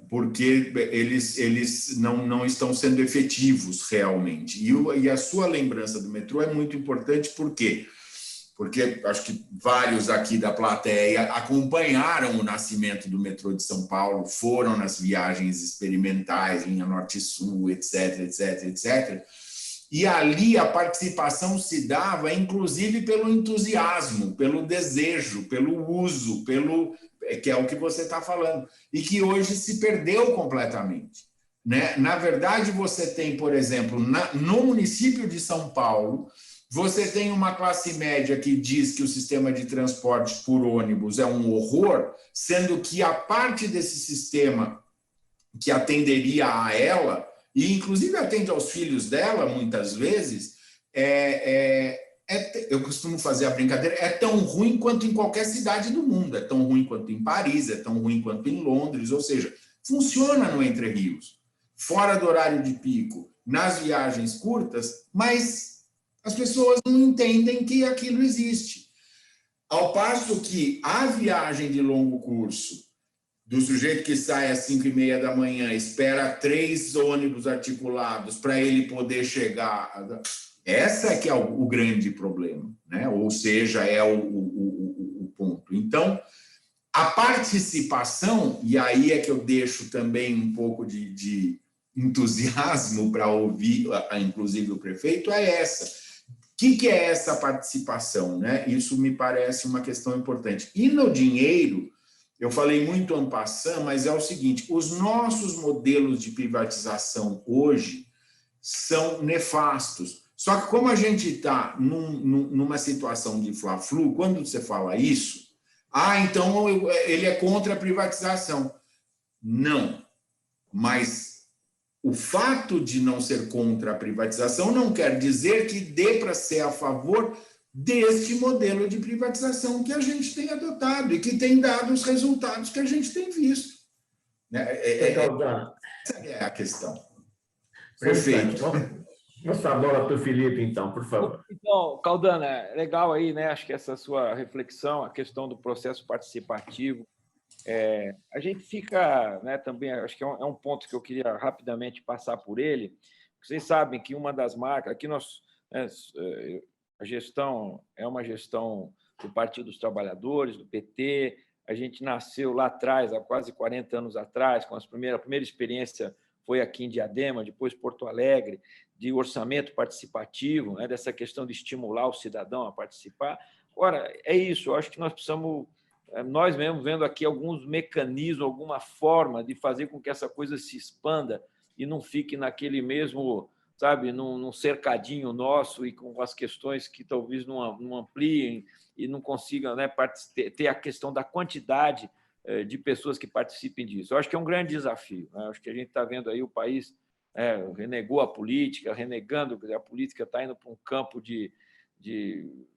porque eles não estão sendo efetivos realmente. E a sua lembrança do metrô é muito importante, por quê? Porque acho que vários aqui da plateia acompanharam o nascimento do metrô de São Paulo, foram nas viagens experimentais, linha norte-sul, etc, etc, etc. E ali a participação se dava, inclusive, pelo entusiasmo, pelo desejo, pelo uso, que é o que você está falando, e que hoje se perdeu completamente. Né? Na verdade, você tem, por exemplo, no município de São Paulo, você tem uma classe média que diz que o sistema de transporte por ônibus é um horror, sendo que a parte desse sistema que atenderia a ela, e inclusive atende aos filhos dela, muitas vezes, eu costumo fazer a brincadeira, é tão ruim quanto em qualquer cidade do mundo, é tão ruim quanto em Paris, é tão ruim quanto em Londres, ou seja, funciona no Entre Rios, fora do horário de pico, nas viagens curtas, mas as pessoas não entendem que aquilo existe. Ao passo que a viagem de longo curso, do sujeito que sai às 5h30 da manhã, espera 3 ônibus articulados para ele poder chegar. Essa é que é o grande problema, né? Ou seja, é o ponto. Então, a participação, e aí é que eu deixo também um pouco de entusiasmo para ouvir, inclusive, o prefeito, é essa. O que é essa participação, né? Isso me parece uma questão importante. E no dinheiro, eu falei muito en passant, mas é o seguinte, os nossos modelos de privatização hoje são nefastos. Só que como a gente está numa situação de fla-flu, quando você fala isso, então ele é contra a privatização. Não, mas o fato de não ser contra a privatização não quer dizer que dê para ser a favor deste modelo de privatização que a gente tem adotado e que tem dado os resultados que a gente tem visto. Essa é a questão. Perfeito. Vamos passar a bola para o Felipe, então, por favor. Então, Caldana, legal aí, né? Acho que essa sua reflexão, a questão do processo participativo, a gente fica, né, também, acho que é um ponto que eu queria rapidamente passar por ele. Vocês sabem que uma das marcas, aqui nós, a gestão é uma gestão do Partido dos Trabalhadores, do PT, a gente nasceu lá atrás, há quase 40 anos atrás, com a primeira experiência foi aqui em Diadema, depois Porto Alegre, de orçamento participativo, né, dessa questão de estimular o cidadão a participar. Agora, é isso, eu acho que nós precisamos, nós mesmos, vendo aqui alguns mecanismos, alguma forma de fazer com que essa coisa se expanda e não fique naquele mesmo, sabe, num cercadinho nosso e com as questões que talvez não ampliem e não consigam, né, ter a questão da quantidade de pessoas que participem disso. Eu acho que é um grande desafio, né? Acho que a gente está vendo aí o país renegou a política, renegando, a política está indo para um campo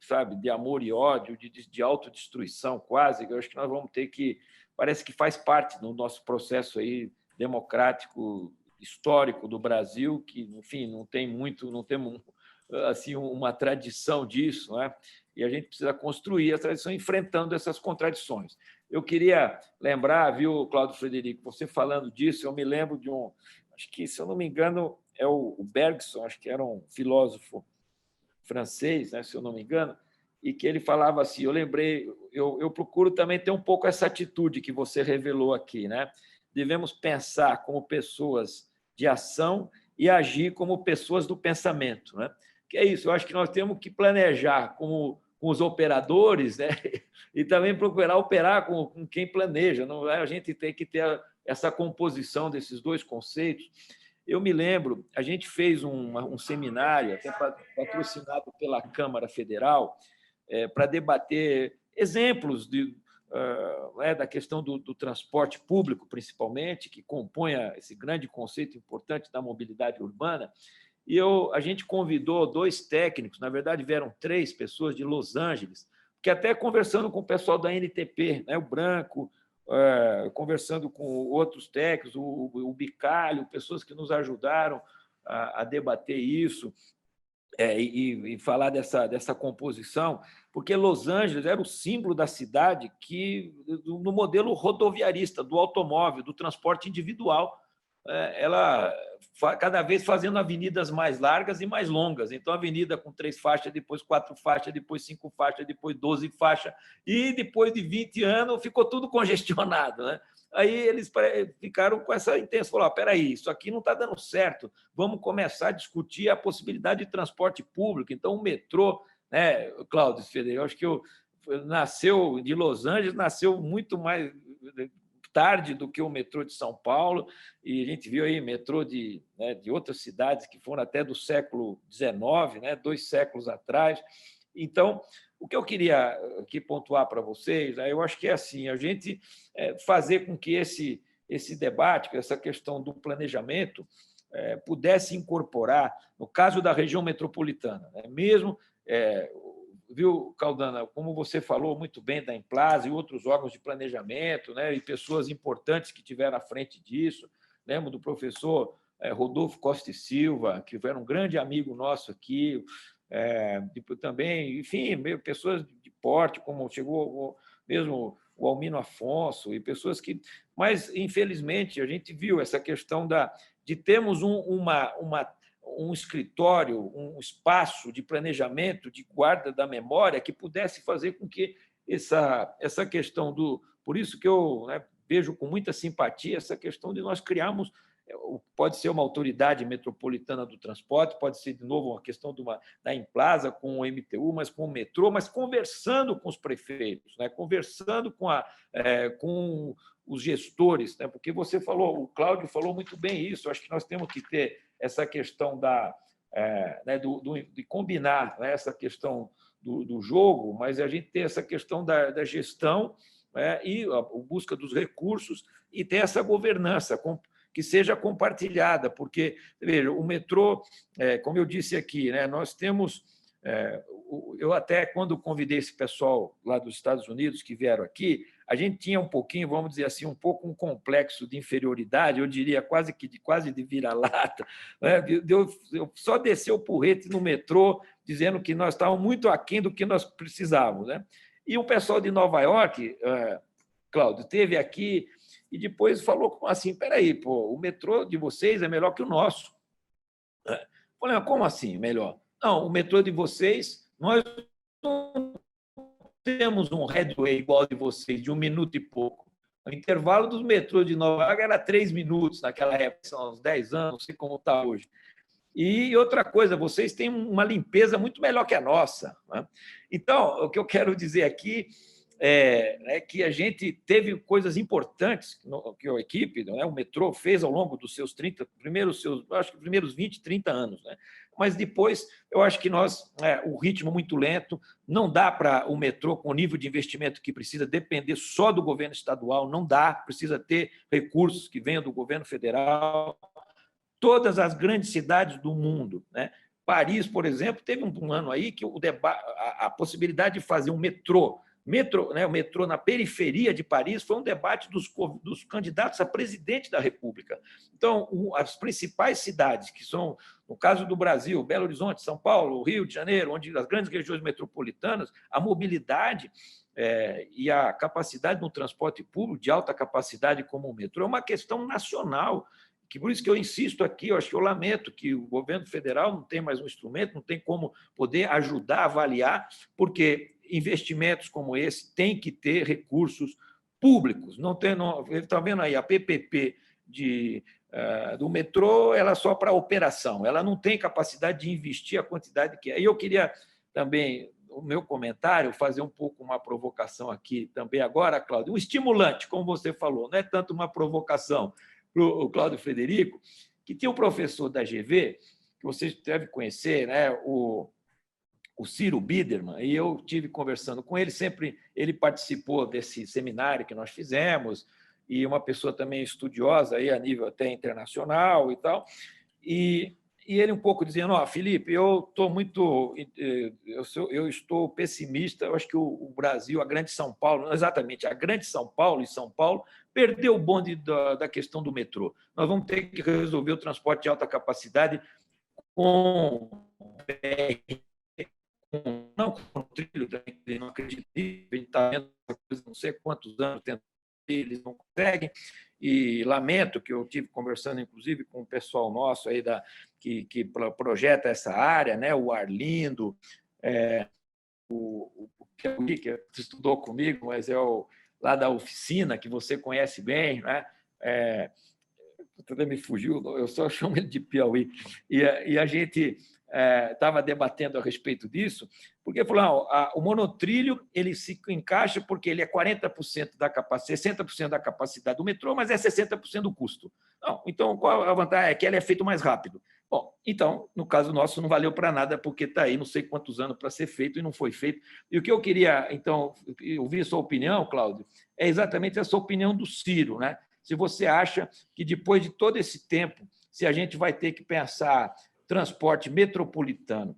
sabe, de amor e ódio, de autodestruição quase. Eu acho que nós vamos ter que, parece que faz parte do nosso processo aí democrático histórico do Brasil, que, enfim, não temos assim uma tradição disso, né? E a gente precisa construir a tradição enfrentando essas contradições. Eu queria lembrar, viu, Cláudio Frederico, você falando disso, eu me lembro de acho que, se eu não me engano, é o Bergson, acho que era um filósofo francês, né, se eu não me engano, e que ele falava assim, eu lembrei, eu procuro também ter um pouco essa atitude que você revelou aqui, né? Devemos pensar como pessoas de ação e agir como pessoas do pensamento, né? Que é isso, eu acho que nós temos que planejar com os operadores, né? E também procurar operar com quem planeja. Não, a gente tem que ter essa composição desses dois conceitos. Eu me lembro, a gente fez um seminário, até patrocinado pela Câmara Federal, para debater exemplos da questão do transporte público, principalmente, que compõe esse grande conceito importante da mobilidade urbana. E a gente convidou 2 técnicos, na verdade vieram 3 pessoas de Los Angeles, que até conversando com o pessoal da NTP, né, o Branco, conversando com outros técnicos, o Bicalho, pessoas que nos ajudaram a debater isso. e falar dessa composição, porque Los Angeles era o símbolo da cidade no modelo rodoviarista, do automóvel, do transporte individual. Ela cada vez fazendo avenidas mais largas e mais longas. Então, avenida com 3 faixas, depois 4 faixas, depois 5 faixas, depois 12 faixas, e depois de 20 anos ficou tudo congestionado, né? Aí eles ficaram com essa intenção, falaram, espera aí, isso aqui não está dando certo, vamos começar a discutir a possibilidade de transporte público. Então, o metrô, né, Cláudio Federer, eu acho que nasceu de Los Angeles, nasceu muito mais tarde do que o metrô de São Paulo, e a gente viu aí metrô de outras cidades que foram até do século XIX, né, 2 séculos atrás. Então, o que eu queria aqui pontuar para vocês, eu acho que é assim, a gente fazer com que esse debate, essa questão do planejamento, pudesse incorporar, no caso da região metropolitana, né, mesmo, viu, Caldana, como você falou muito bem da Implaza e outros órgãos de planejamento, né, e pessoas importantes que tiveram à frente disso, lembro do professor Rodolfo Costa e Silva, que era um grande amigo nosso aqui, também, enfim, pessoas de porte, como chegou mesmo o Almino Afonso, e pessoas que... Mas, infelizmente, a gente viu essa questão de termos um escritório, um espaço de planejamento, de guarda da memória, que pudesse fazer com que essa questão do... Por isso que eu vejo com muita simpatia essa questão de nós criarmos... Pode ser uma autoridade metropolitana do transporte, pode ser, de novo, uma questão da Implaza com o MTU, mas com o metrô, mas conversando com os prefeitos, né? Conversando com os gestores, né? Porque você falou, o Cláudio falou muito bem isso, acho que nós temos que ter essa questão de combinar, né? Essa questão do jogo, mas a gente ter essa questão da gestão, e a busca dos recursos, e ter essa governança que seja compartilhada, porque, veja, o metrô, como eu disse aqui, né, nós temos... Eu até, quando convidei esse pessoal lá dos Estados Unidos que vieram aqui, a gente tinha um pouquinho, vamos dizer assim, um pouco um complexo de inferioridade, eu diria quase de vira-lata, né? Eu só descer o porrete no metrô, dizendo que nós estávamos muito aquém do que nós precisávamos, né? E o pessoal de Nova York, Cláudio, esteve aqui e depois falou assim, espera aí, pô, o metrô de vocês é melhor que o nosso. Eu falei, mas como assim melhor? Não, o metrô de vocês, nós não temos um headway igual de vocês, de 1 minuto e pouco. O intervalo dos metrôs de Nova York era 3 minutos naquela época, são uns 10 anos, não sei como está hoje. E outra coisa, vocês têm uma limpeza muito melhor que a nossa, né? Então, o que eu quero dizer aqui é que a gente teve coisas importantes que a equipe, né, o metrô, fez ao longo dos seus primeiros 20, 30 anos, né? Mas depois, eu acho que o ritmo muito lento, não dá para o metrô, com o nível de investimento que precisa, depender só do governo estadual, não dá, precisa ter recursos que venham do governo federal. Todas as grandes cidades do mundo, né? Paris, por exemplo, teve um ano aí que a possibilidade de fazer um metrô, né, o metrô na periferia de Paris, foi um debate dos candidatos a presidente da República. Então, as principais cidades, que são, no caso do Brasil, Belo Horizonte, São Paulo, Rio de Janeiro, onde as grandes regiões metropolitanas, a mobilidade e a capacidade no transporte público de alta capacidade como o metrô é uma questão nacional, que por isso que eu insisto aqui, eu acho que eu lamento que o governo federal não tem mais um instrumento, não tem como poder ajudar a avaliar, porque investimentos como esse têm que ter recursos públicos. Está vendo aí, a PPP do metrô, ela é só para operação, ela não tem capacidade de investir a quantidade que é. E eu queria também, o meu comentário, fazer um pouco uma provocação aqui também agora, Cláudio, um estimulante, como você falou, não é tanto uma provocação para o Cláudio Frederico, que tinha um professor da GV, que vocês devem conhecer, né, o Ciro Biderman, e eu tive conversando com ele, sempre ele participou desse seminário que nós fizemos, e uma pessoa também estudiosa aí a nível até internacional e tal, e ele um pouco dizendo, Felipe, eu estou pessimista, eu acho que o Brasil, a Grande São Paulo, exatamente, a Grande São Paulo e São Paulo, perdeu o bonde da questão do metrô. Nós vamos ter que resolver o transporte de alta capacidade com BR, não com o trilho, ele não acredita nisso, ele está vendo não sei quantos anos tentando, eles não conseguem, e lamento que eu tive conversando, inclusive, com o pessoal nosso aí que projeta essa área, né? O Arlindo, o que estudou comigo, mas é lá da oficina, que você conhece bem, né? Também me fugiu, eu só chamo ele de Piauí. E a gente estava debatendo a respeito disso, porque falou, o monotrilho ele se encaixa porque ele é 40% da capacidade, 60% da capacidade do metrô, mas é 60% do custo. Não, então, qual a vantagem? É que ele é feito mais rápido. Bom, então, no caso nosso, não valeu para nada, porque está aí não sei quantos anos para ser feito e não foi feito. E o que eu queria, então, ouvir a sua opinião, Cláudio, é exatamente essa opinião do Ciro, né? Se você acha que, depois de todo esse tempo, se a gente vai ter que pensar transporte metropolitano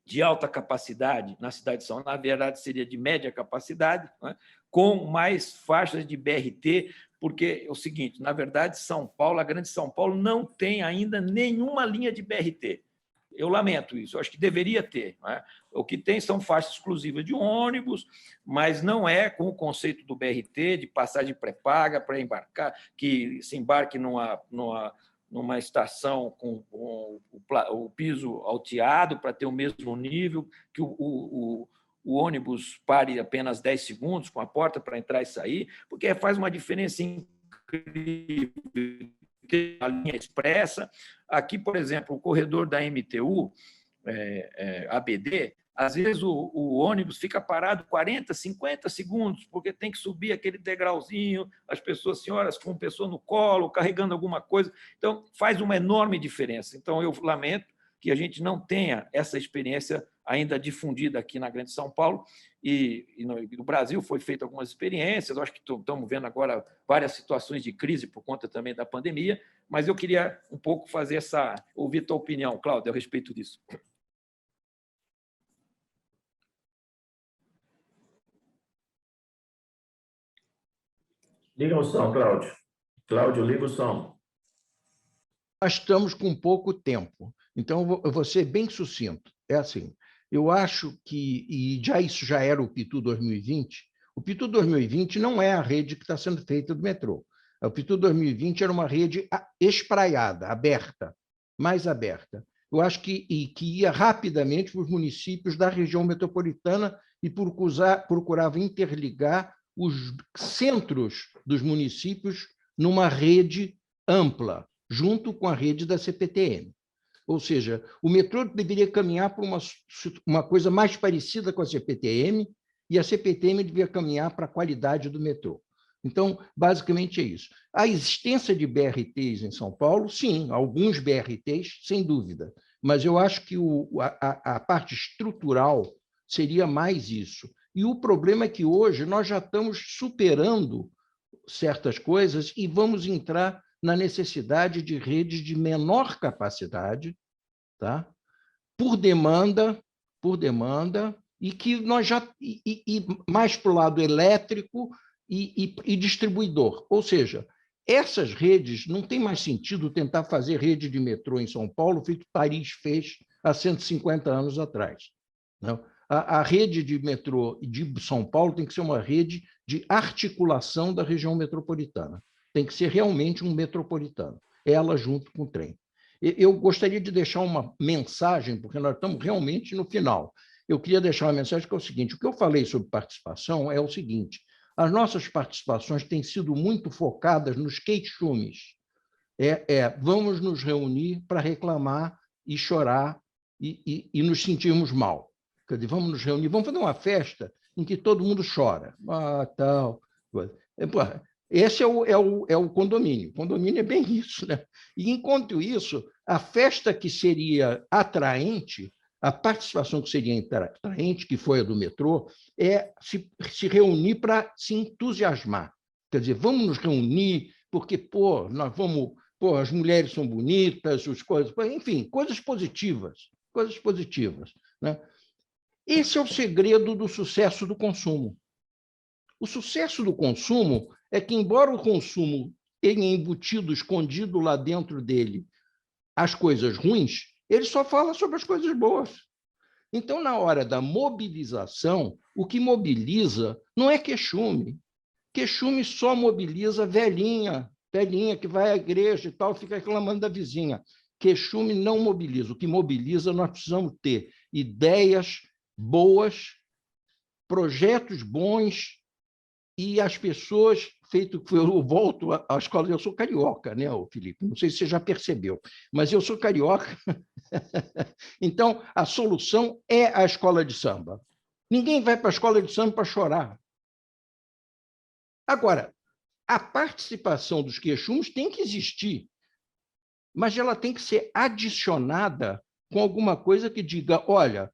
de alta capacidade na cidade de São Paulo, na verdade, seria de média capacidade, né? Com mais faixas de BRT, porque é o seguinte, na verdade, São Paulo, a grande São Paulo, não tem ainda nenhuma linha de BRT. Eu lamento isso, eu acho que deveria ter. Né? O que tem são faixas exclusivas de ônibus, mas não é com o conceito do BRT, de passagem pré-paga para embarcar, que se embarque numa estação com o piso alteado para ter o mesmo nível, que o ônibus pare apenas 10 segundos com a porta para entrar e sair, porque faz uma diferença incrível. A linha expressa. Aqui, por exemplo, o corredor da MTU, ABD, às vezes o ônibus fica parado 40, 50 segundos, porque tem que subir aquele degrauzinho, as pessoas, senhoras com pessoa no colo, carregando alguma coisa. Então, faz uma enorme diferença. Então, eu lamento que a gente não tenha essa experiência ainda difundida aqui na Grande São Paulo, e no Brasil foi feita algumas experiências, acho que estamos vendo agora várias situações de crise por conta também da pandemia, mas eu queria um pouco ouvir a tua opinião, Cláudio, a respeito disso. Liga o som, Cláudio. Cláudio, liga o som. Nós estamos com pouco tempo, então eu vou ser bem sucinto. É assim, eu acho que, e isso já era o PITU 2020, o PITU 2020 não é a rede que está sendo feita do metrô. O PITU 2020 era uma rede espraiada, aberta, mais aberta. Eu acho que ia rapidamente para os municípios da região metropolitana e procurava interligar os centros dos municípios numa rede ampla, junto com a rede da CPTM. Ou seja, o metrô deveria caminhar para uma coisa mais parecida com a CPTM e a CPTM devia caminhar para a qualidade do metrô. Então, basicamente é isso. A existência de BRTs em São Paulo, sim, alguns BRTs, sem dúvida, mas eu acho que a parte estrutural seria mais isso. E o problema é que hoje nós já estamos superando certas coisas e vamos entrar na necessidade de redes de menor capacidade, tá? por demanda, e que nós já e mais para o lado elétrico e distribuidor. Ou seja, essas redes não tem mais sentido tentar fazer rede de metrô em São Paulo, feito Paris fez há 150 anos atrás. Não? A rede de metrô de São Paulo tem que ser uma rede de articulação da região metropolitana. Tem que ser realmente um metropolitano, ela junto com o trem. Eu gostaria de deixar uma mensagem, porque nós estamos realmente no final. Eu queria deixar uma mensagem que é o seguinte, o que eu falei sobre participação é o seguinte, as nossas participações têm sido muito focadas nos queixumes. Vamos nos reunir para reclamar e chorar e nos sentirmos mal. Quer dizer, vamos nos reunir, vamos fazer uma festa em que todo mundo chora. Tal. Esse é o condomínio. O condomínio é bem isso, né? E, enquanto isso, a festa que seria atraente, a participação que seria atraente, que foi a do metrô, é se reunir para se entusiasmar. Quer dizer, vamos nos reunir, porque, nós vamos... as mulheres são bonitas, enfim, coisas positivas. Né? Esse é o segredo do sucesso do consumo. O sucesso do consumo é que, embora o consumo tenha embutido, escondido lá dentro dele, as coisas ruins, Ele só fala sobre as coisas boas. Então, na hora da mobilização, o que mobiliza não é queixume. Queixume só mobiliza velhinha que vai à igreja e tal, fica reclamando da vizinha. Queixume não mobiliza. O que mobiliza, nós precisamos ter ideias boas, projetos bons e as pessoas, feito que eu volto à escola, eu sou carioca, né, Felipe? Não sei se você já percebeu, mas eu sou carioca. Então, a solução é a escola de samba. Ninguém vai para a escola de samba para chorar. Agora, a participação dos queixumes tem que existir, mas ela tem que ser adicionada com alguma coisa que diga, olha,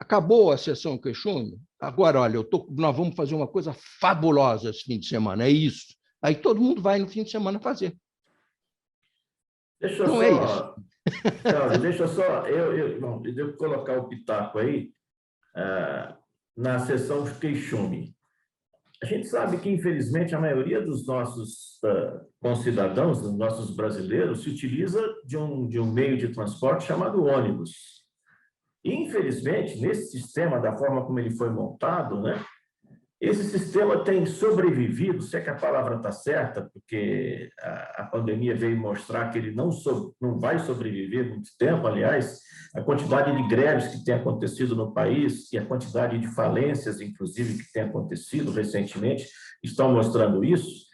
acabou a sessão queixume, agora, olha, nós vamos fazer uma coisa fabulosa esse fim de semana, é isso. Aí todo mundo vai no fim de semana fazer. Deixa Não é isso. Cláudio, deixa só eu devo colocar o pitaco aí na sessão de queixume. A gente sabe que, infelizmente, a maioria dos nossos concidadãos, dos nossos brasileiros, se utiliza de um meio de transporte chamado ônibus. E, infelizmente, nesse sistema, da forma como ele foi montado, né, esse sistema tem sobrevivido, se é que a palavra está certa, porque a pandemia veio mostrar que ele não vai sobreviver muito tempo. Aliás, a quantidade de greves que tem acontecido no país e a quantidade de falências, inclusive, que tem acontecido recentemente, estão mostrando isso.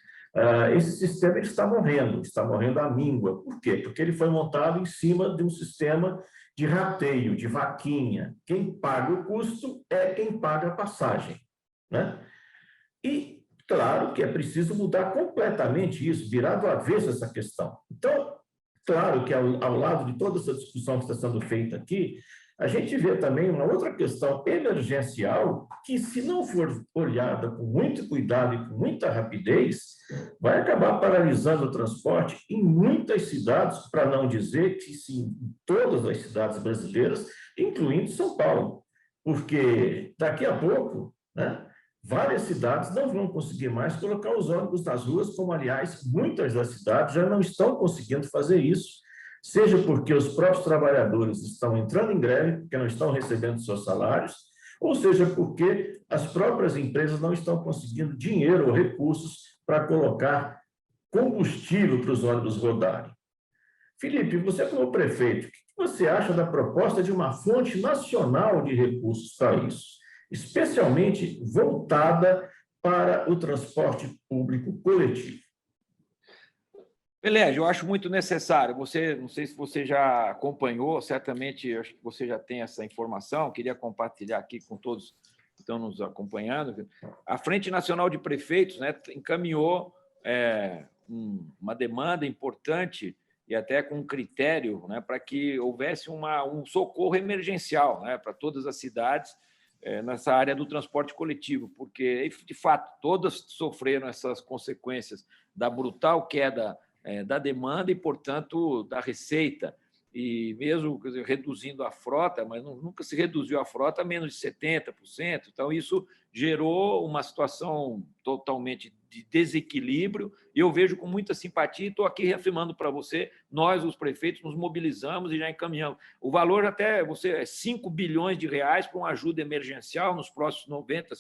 Esse sistema ele está morrendo à míngua. Por quê? Porque ele foi montado em cima de um sistema de rateio, de vaquinha. Quem paga o custo é quem paga a passagem, né? E, claro, que é preciso mudar completamente isso, virar do avesso essa questão. Então, claro que ao lado de toda essa discussão que está sendo feita aqui, a gente vê também uma outra questão emergencial que, se não for olhada com muito cuidado e com muita rapidez, vai acabar paralisando o transporte em muitas cidades, para não dizer que sim, em todas as cidades brasileiras, incluindo São Paulo. Porque daqui a pouco, né, várias cidades não vão conseguir mais colocar os ônibus nas ruas, como, aliás, muitas das cidades já não estão conseguindo fazer isso, seja porque os próprios trabalhadores estão entrando em greve, porque não estão recebendo seus salários, ou seja porque as próprias empresas não estão conseguindo dinheiro ou recursos para colocar combustível para os ônibus rodarem. Felipe, você como prefeito, o que você acha da proposta de uma fonte nacional de recursos para isso, especialmente voltada para o transporte público coletivo? Pelé, eu acho muito necessário. Você, não sei se você já acompanhou, certamente acho que você já tem essa informação, queria compartilhar aqui com todos que estão nos acompanhando. A Frente Nacional de Prefeitos, né, encaminhou uma demanda importante e até com um critério, né, para que houvesse um socorro emergencial, né, para todas as cidades nessa área do transporte coletivo, porque, de fato, todas sofreram essas consequências da brutal queda da demanda e, portanto, da receita. E mesmo, quer dizer, reduzindo a frota, mas nunca se reduziu a frota a menos de 70%. Então, isso gerou uma situação totalmente de desequilíbrio. E eu vejo com muita simpatia, e estou aqui reafirmando para você, nós, os prefeitos, nos mobilizamos e já encaminhamos. O valor até é 5 bilhões de reais para uma ajuda emergencial nos próximos 90,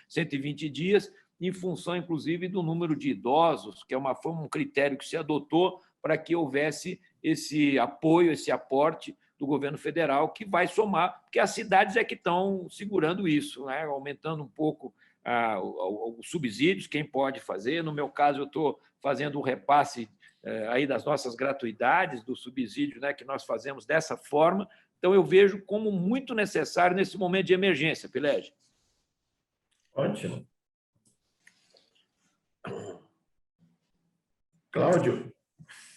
120 dias, em função, inclusive, do número de idosos, que foi um critério que se adotou para que houvesse esse apoio, esse aporte do governo federal, que vai somar, porque as cidades é que estão segurando isso, né? Aumentando um pouco os subsídios, quem pode fazer. No meu caso, eu estou fazendo o repasse aí das nossas gratuidades, do subsídio, né, que nós fazemos dessa forma. Então, eu vejo como muito necessário nesse momento de emergência, Pilege. Ótimo. Cláudio?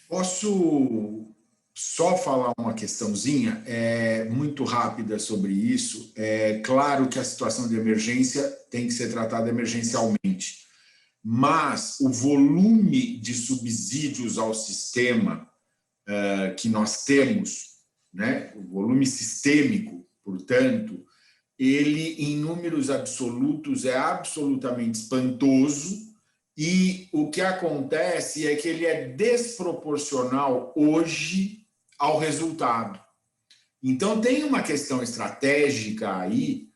Posso só falar uma questãozinha muito rápida sobre isso? É claro que a situação de emergência tem que ser tratada emergencialmente, mas o volume de subsídios ao sistema que nós temos, né, o volume sistêmico, portanto, ele, em números absolutos, é absolutamente espantoso. E o que acontece é que ele é desproporcional hoje ao resultado. Então, tem uma questão estratégica aí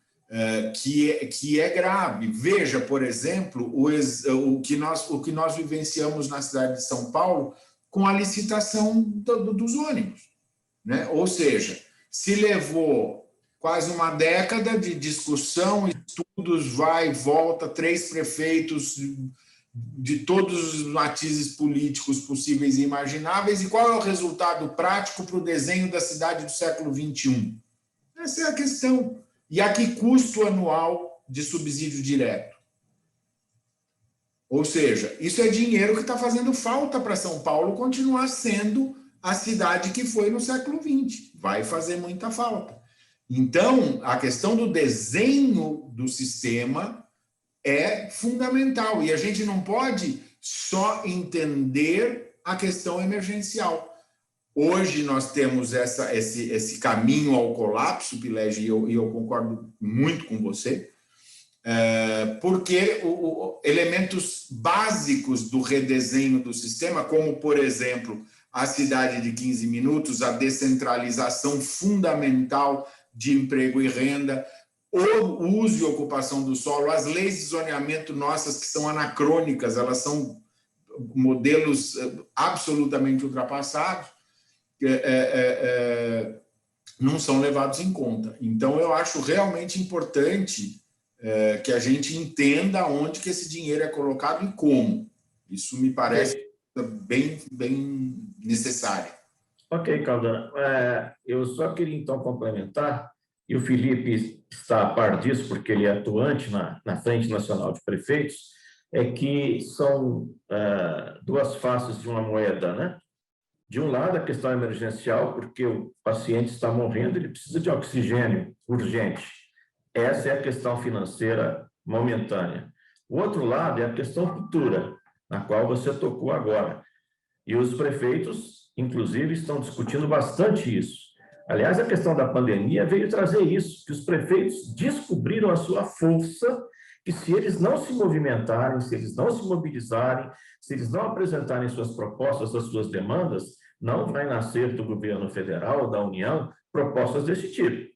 que é grave. Veja, por exemplo, o que nós vivenciamos na cidade de São Paulo com a licitação dos ônibus, né? Ou seja, se levou quase uma década de discussão, estudos, vai e volta, 3 prefeitos de todos os matizes políticos possíveis e imagináveis, e qual é o resultado prático para o desenho da cidade do século XXI? Essa é a questão. E a que custo anual de subsídio direto? Ou seja, isso é dinheiro que está fazendo falta para São Paulo continuar sendo a cidade que foi no século XX. Vai fazer muita falta. Então, a questão do desenho do sistema é fundamental. E a gente não pode só entender a questão emergencial. Hoje nós temos esse caminho ao colapso, Pilege, e eu concordo muito com você, porque elementos básicos do redesenho do sistema, como, por exemplo, a cidade de 15 minutos, a descentralização fundamental de emprego e renda, o uso e ocupação do solo, as leis de zoneamento nossas que são anacrônicas, elas são modelos absolutamente ultrapassados, não são levados em conta. Então, eu acho realmente importante que a gente entenda onde que esse dinheiro é colocado e como. Isso me parece bem necessário. Ok, Caldana. Eu só queria, então, complementar, e o Felipe está a par disso, porque ele é atuante na Frente Nacional de Prefeitos, é que são 2 faces de uma moeda, né? De um lado, a questão emergencial, porque o paciente está morrendo, ele precisa de oxigênio urgente. Essa é a questão financeira momentânea. O outro lado é a questão futura, na qual você tocou agora. E os prefeitos, inclusive, estão discutindo bastante isso. Aliás, a questão da pandemia veio trazer isso, que os prefeitos descobriram a sua força, que se eles não se movimentarem, se eles não se mobilizarem, se eles não apresentarem suas propostas, as suas demandas, não vai nascer do governo federal, da União, propostas desse tipo.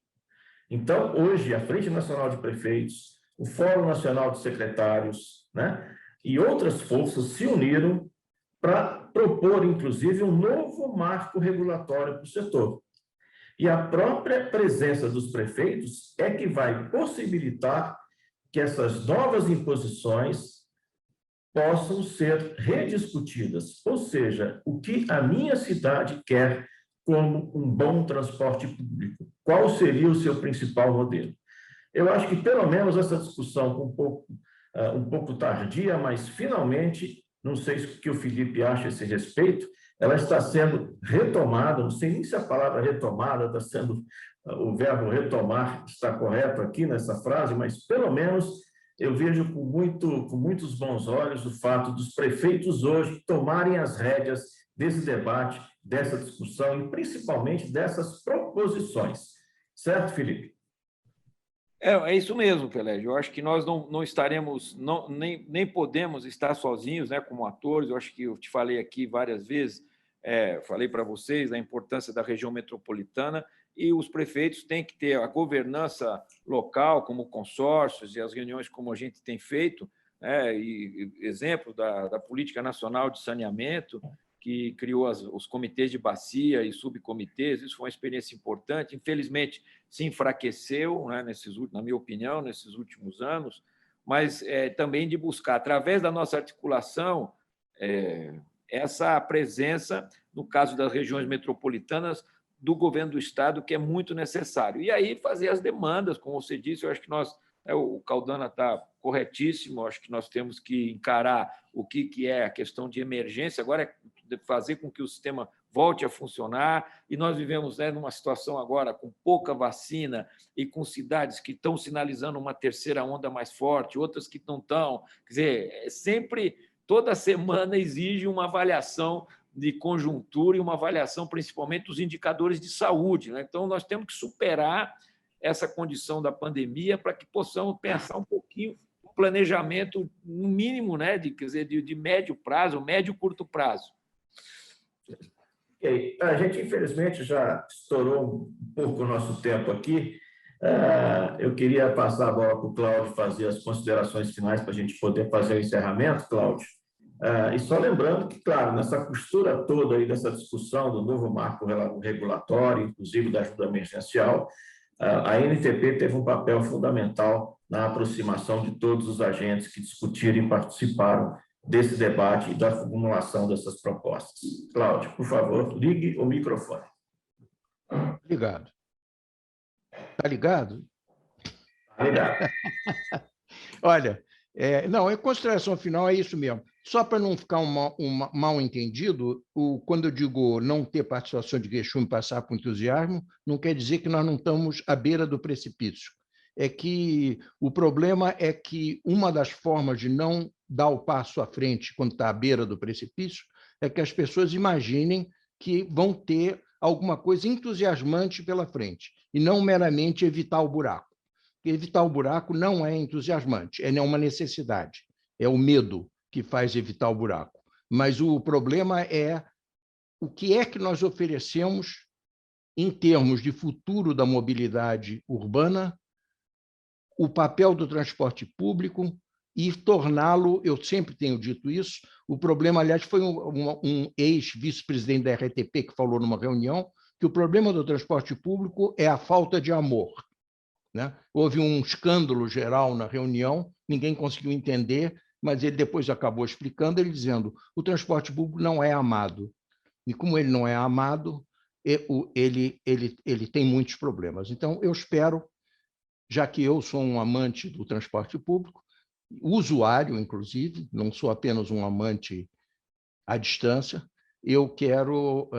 Então, hoje, a Frente Nacional de Prefeitos, o Fórum Nacional de Secretários, né, e outras forças se uniram para propor, inclusive, um novo marco regulatório para o setor. E a própria presença dos prefeitos é que vai possibilitar que essas novas imposições possam ser rediscutidas, ou seja, o que a minha cidade quer como um bom transporte público, qual seria o seu principal modelo. Eu acho que, pelo menos, essa discussão um pouco tardia, mas, finalmente, não sei o que o Felipe acha a esse respeito, ela está sendo retomada, não sei nem se a palavra retomada está sendo, o verbo retomar está correto aqui nessa frase, mas, pelo menos, eu vejo com muitos bons olhos o fato dos prefeitos hoje tomarem as rédeas desse debate, dessa discussão e, principalmente, dessas proposições. Certo, Felipe? É isso mesmo, Pelé. Eu acho que nós não estaremos, nem podemos estar sozinhos, né, como atores. Eu acho que eu te falei aqui várias vezes, falei para vocês da importância da região metropolitana, e os prefeitos têm que ter a governança local, como consórcios e as reuniões como a gente tem feito, né, e exemplo da Política Nacional de Saneamento, que criou os comitês de bacia e subcomitês. Isso foi uma experiência importante. Infelizmente, se enfraqueceu, né, na minha opinião, nesses últimos anos, mas também de buscar, através da nossa articulação, essa presença, no caso das regiões metropolitanas, do governo do Estado, que é muito necessário. E aí fazer as demandas, como você disse, eu acho que o Caldana está corretíssimo, acho que nós temos que encarar o que é a questão de emergência, agora é fazer com que o sistema volte a funcionar, e nós vivemos, né, numa situação agora com pouca vacina e com cidades que estão sinalizando uma terceira onda mais forte, outras que não estão. Quer dizer, sempre, toda semana exige uma avaliação de conjuntura e uma avaliação principalmente dos indicadores de saúde, né? Então, nós temos que superar essa condição da pandemia para que possamos pensar um pouquinho no planejamento, no mínimo, né, de médio prazo, médio e curto prazo. Ok. A gente, infelizmente, já estourou um pouco o nosso tempo aqui. Eu queria passar a bola para o Cláudio fazer as considerações finais para a gente poder fazer o encerramento, Cláudio. E só lembrando que, claro, nessa costura toda aí dessa discussão do novo marco regulatório, inclusive da ajuda emergencial, a NTP teve um papel fundamental na aproximação de todos os agentes que discutiram e participaram desse debate e da formulação dessas propostas. Cláudio, por favor, ligue o microfone. Ligado. Está ligado? Tá ligado. Olha, não, a consideração final é isso mesmo. Só para não ficar mal entendido, quando eu digo não ter participação de queixume passar com entusiasmo, não quer dizer que nós não estamos à beira do precipício. É que o problema é que uma das formas de não dar o passo à frente quando está à beira do precipício é que as pessoas imaginem que vão ter alguma coisa entusiasmante pela frente, e não meramente evitar o buraco. Evitar o buraco não é entusiasmante, é uma necessidade, é o medo que faz evitar o buraco. Mas o problema é o que é que nós oferecemos em termos de futuro da mobilidade urbana, o papel do transporte público e torná-lo, eu sempre tenho dito isso, o problema, aliás, foi um ex-vice-presidente da RTP que falou numa reunião que o problema do transporte público é a falta de amor. Né? Houve um escândalo geral na reunião, ninguém conseguiu entender, mas ele depois acabou explicando, ele dizendo o transporte público não é amado. E como ele não é amado, ele tem muitos problemas. Então, eu espero, já que eu sou um amante do transporte público, usuário, inclusive, não sou apenas um amante à distância, eu quero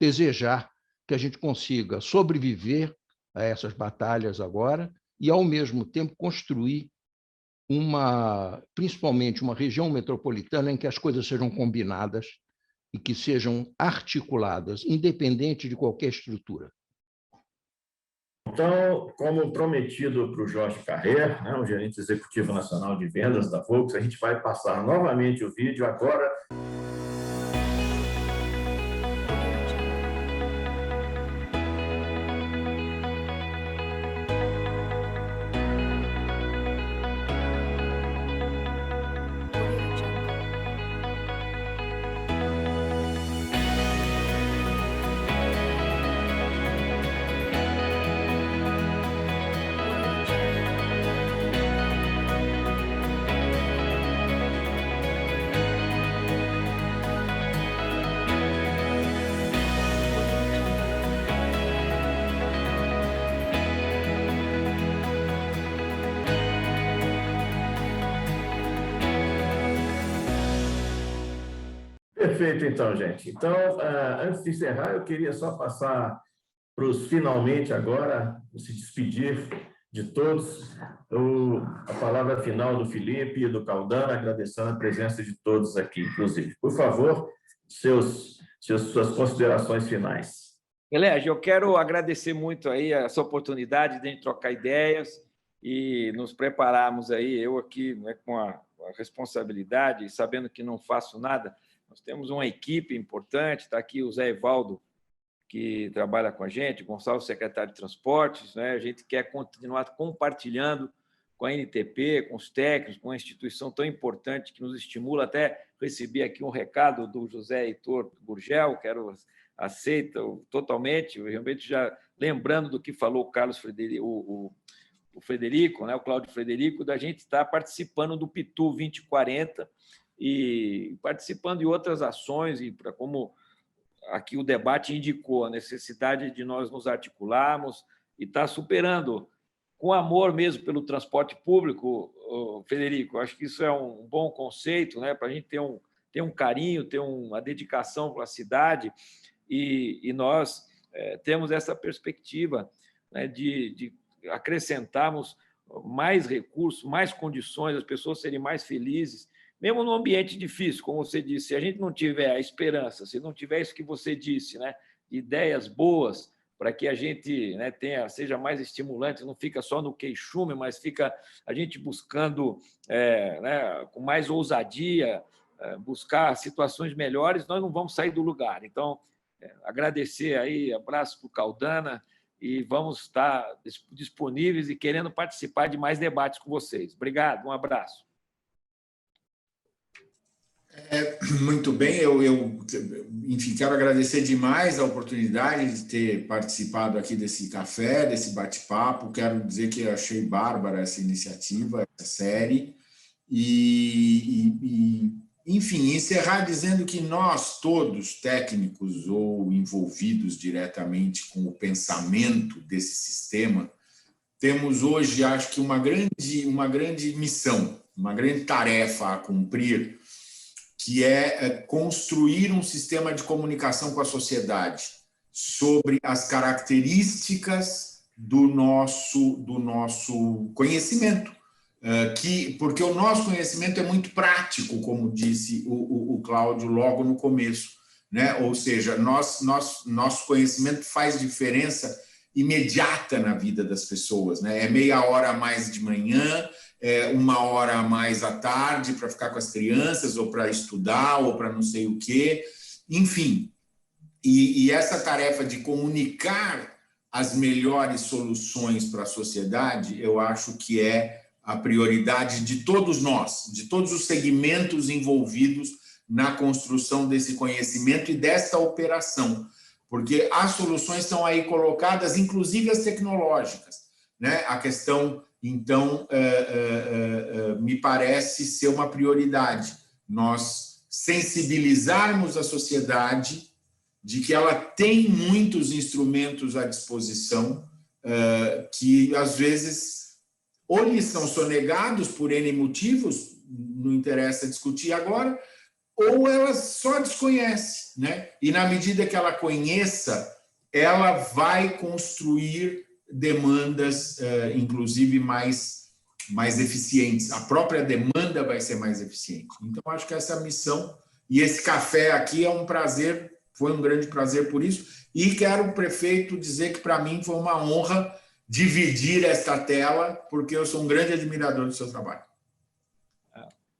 desejar que a gente consiga sobreviver a essas batalhas agora e, ao mesmo tempo, construir principalmente uma região metropolitana em que as coisas sejam combinadas e que sejam articuladas, independente de qualquer estrutura. Então, como prometido para o Jorge Carrer, né, o gerente executivo nacional de vendas da Volks, a gente vai passar novamente o vídeo agora. Perfeito, então, gente. Então, antes de encerrar, eu queria só passar para os finalmente agora, se despedir de todos, a palavra final do Felipe e do Caldana, agradecendo a presença de todos aqui, inclusive. Por favor, suas considerações finais. Elégio, eu quero agradecer muito aí essa oportunidade de a gente trocar ideias e nos prepararmos aí, eu aqui, né, com a responsabilidade, sabendo que não faço nada. Nós temos uma equipe importante, está aqui o Zé Evaldo, que trabalha com a gente, Gonçalo, secretário de Transportes, né? A gente quer continuar compartilhando com a NTP, com os técnicos, com uma instituição tão importante que nos estimula. Até recebi aqui um recado do José Heitor Gurgel, aceito totalmente, realmente já lembrando do que falou o Carlos Frederico, o Frederico, né? O Cláudio Frederico, da gente estar participando do PITU 2040, e participando de outras ações, e como aqui o debate indicou, a necessidade de nós nos articularmos e estar superando com amor mesmo pelo transporte público, Frederico. Acho que isso é um bom conceito, né, para a gente ter um carinho, ter uma dedicação para a cidade, e nós temos essa perspectiva, né, de acrescentarmos mais recursos, mais condições, as pessoas serem mais felizes, mesmo num ambiente difícil, como você disse. Se a gente não tiver a esperança, se não tiver isso que você disse, né, de ideias boas, para que a gente, né, seja mais estimulante, não fica só no queixume, mas fica a gente buscando, né, com mais ousadia, buscar situações melhores, nós não vamos sair do lugar. Então, agradecer aí, abraço para o Caldana, e vamos estar disponíveis e querendo participar de mais debates com vocês. Obrigado, um abraço. Muito bem, enfim, quero agradecer demais a oportunidade de ter participado aqui desse café, desse bate-papo. Quero dizer que eu achei bárbara essa iniciativa, essa série. Enfim, encerrar dizendo que nós todos, técnicos ou envolvidos diretamente com o pensamento desse sistema, temos hoje, acho que, uma grande missão, uma grande tarefa a cumprir, que é construir um sistema de comunicação com a sociedade sobre as características do nosso conhecimento. Porque o nosso conhecimento é muito prático, como disse o Cláudio logo no começo, né? Ou seja, nosso conhecimento faz diferença imediata na vida das pessoas, né? É meia hora a mais de manhã, uma hora a mais à tarde para ficar com as crianças, ou para estudar, ou para não sei o quê, enfim. E essa tarefa de comunicar as melhores soluções para a sociedade, eu acho que é a prioridade de todos nós, de todos os segmentos envolvidos na construção desse conhecimento e desta operação, porque as soluções estão aí colocadas, inclusive as tecnológicas, né? A questão, então, me parece ser uma prioridade, nós sensibilizarmos a sociedade de que ela tem muitos instrumentos à disposição, que às vezes ou lhes são sonegados por N motivos, não interessa discutir agora, ou ela só desconhece, né? E na medida que ela conheça, ela vai construir demandas, inclusive, mais eficientes. A própria demanda vai ser mais eficiente. Então, acho que essa missão, e esse café aqui é um prazer, foi um grande prazer por isso, e quero, prefeito, dizer que para mim foi uma honra dividir esta tela, porque eu sou um grande admirador do seu trabalho.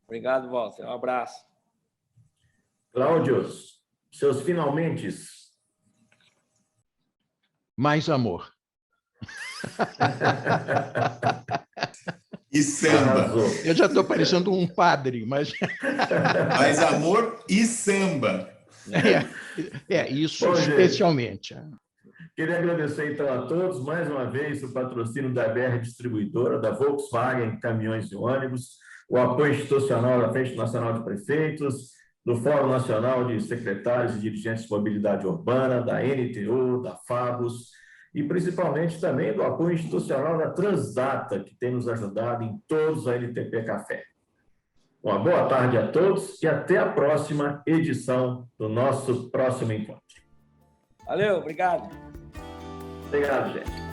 Obrigado, Walter. Um abraço. Cláudio, seus finalmente. Mais amor. E samba. Arrasou. Eu já estou parecendo um padre, mas... Mais amor e samba. Isso. Bom, especialmente. Queria agradecer, então, a todos, mais uma vez, o patrocínio da BR Distribuidora, da Volkswagen Caminhões e Ônibus, o apoio institucional da Frente Nacional de Prefeitos, do Fórum Nacional de Secretários e Dirigentes de Mobilidade Urbana, da NTU, da FABUS, e principalmente também do apoio institucional da Transdata, que tem nos ajudado em todos a NTP Café. Uma boa tarde a todos e até a próxima edição do nosso próximo encontro. Valeu, obrigado. Obrigado, gente.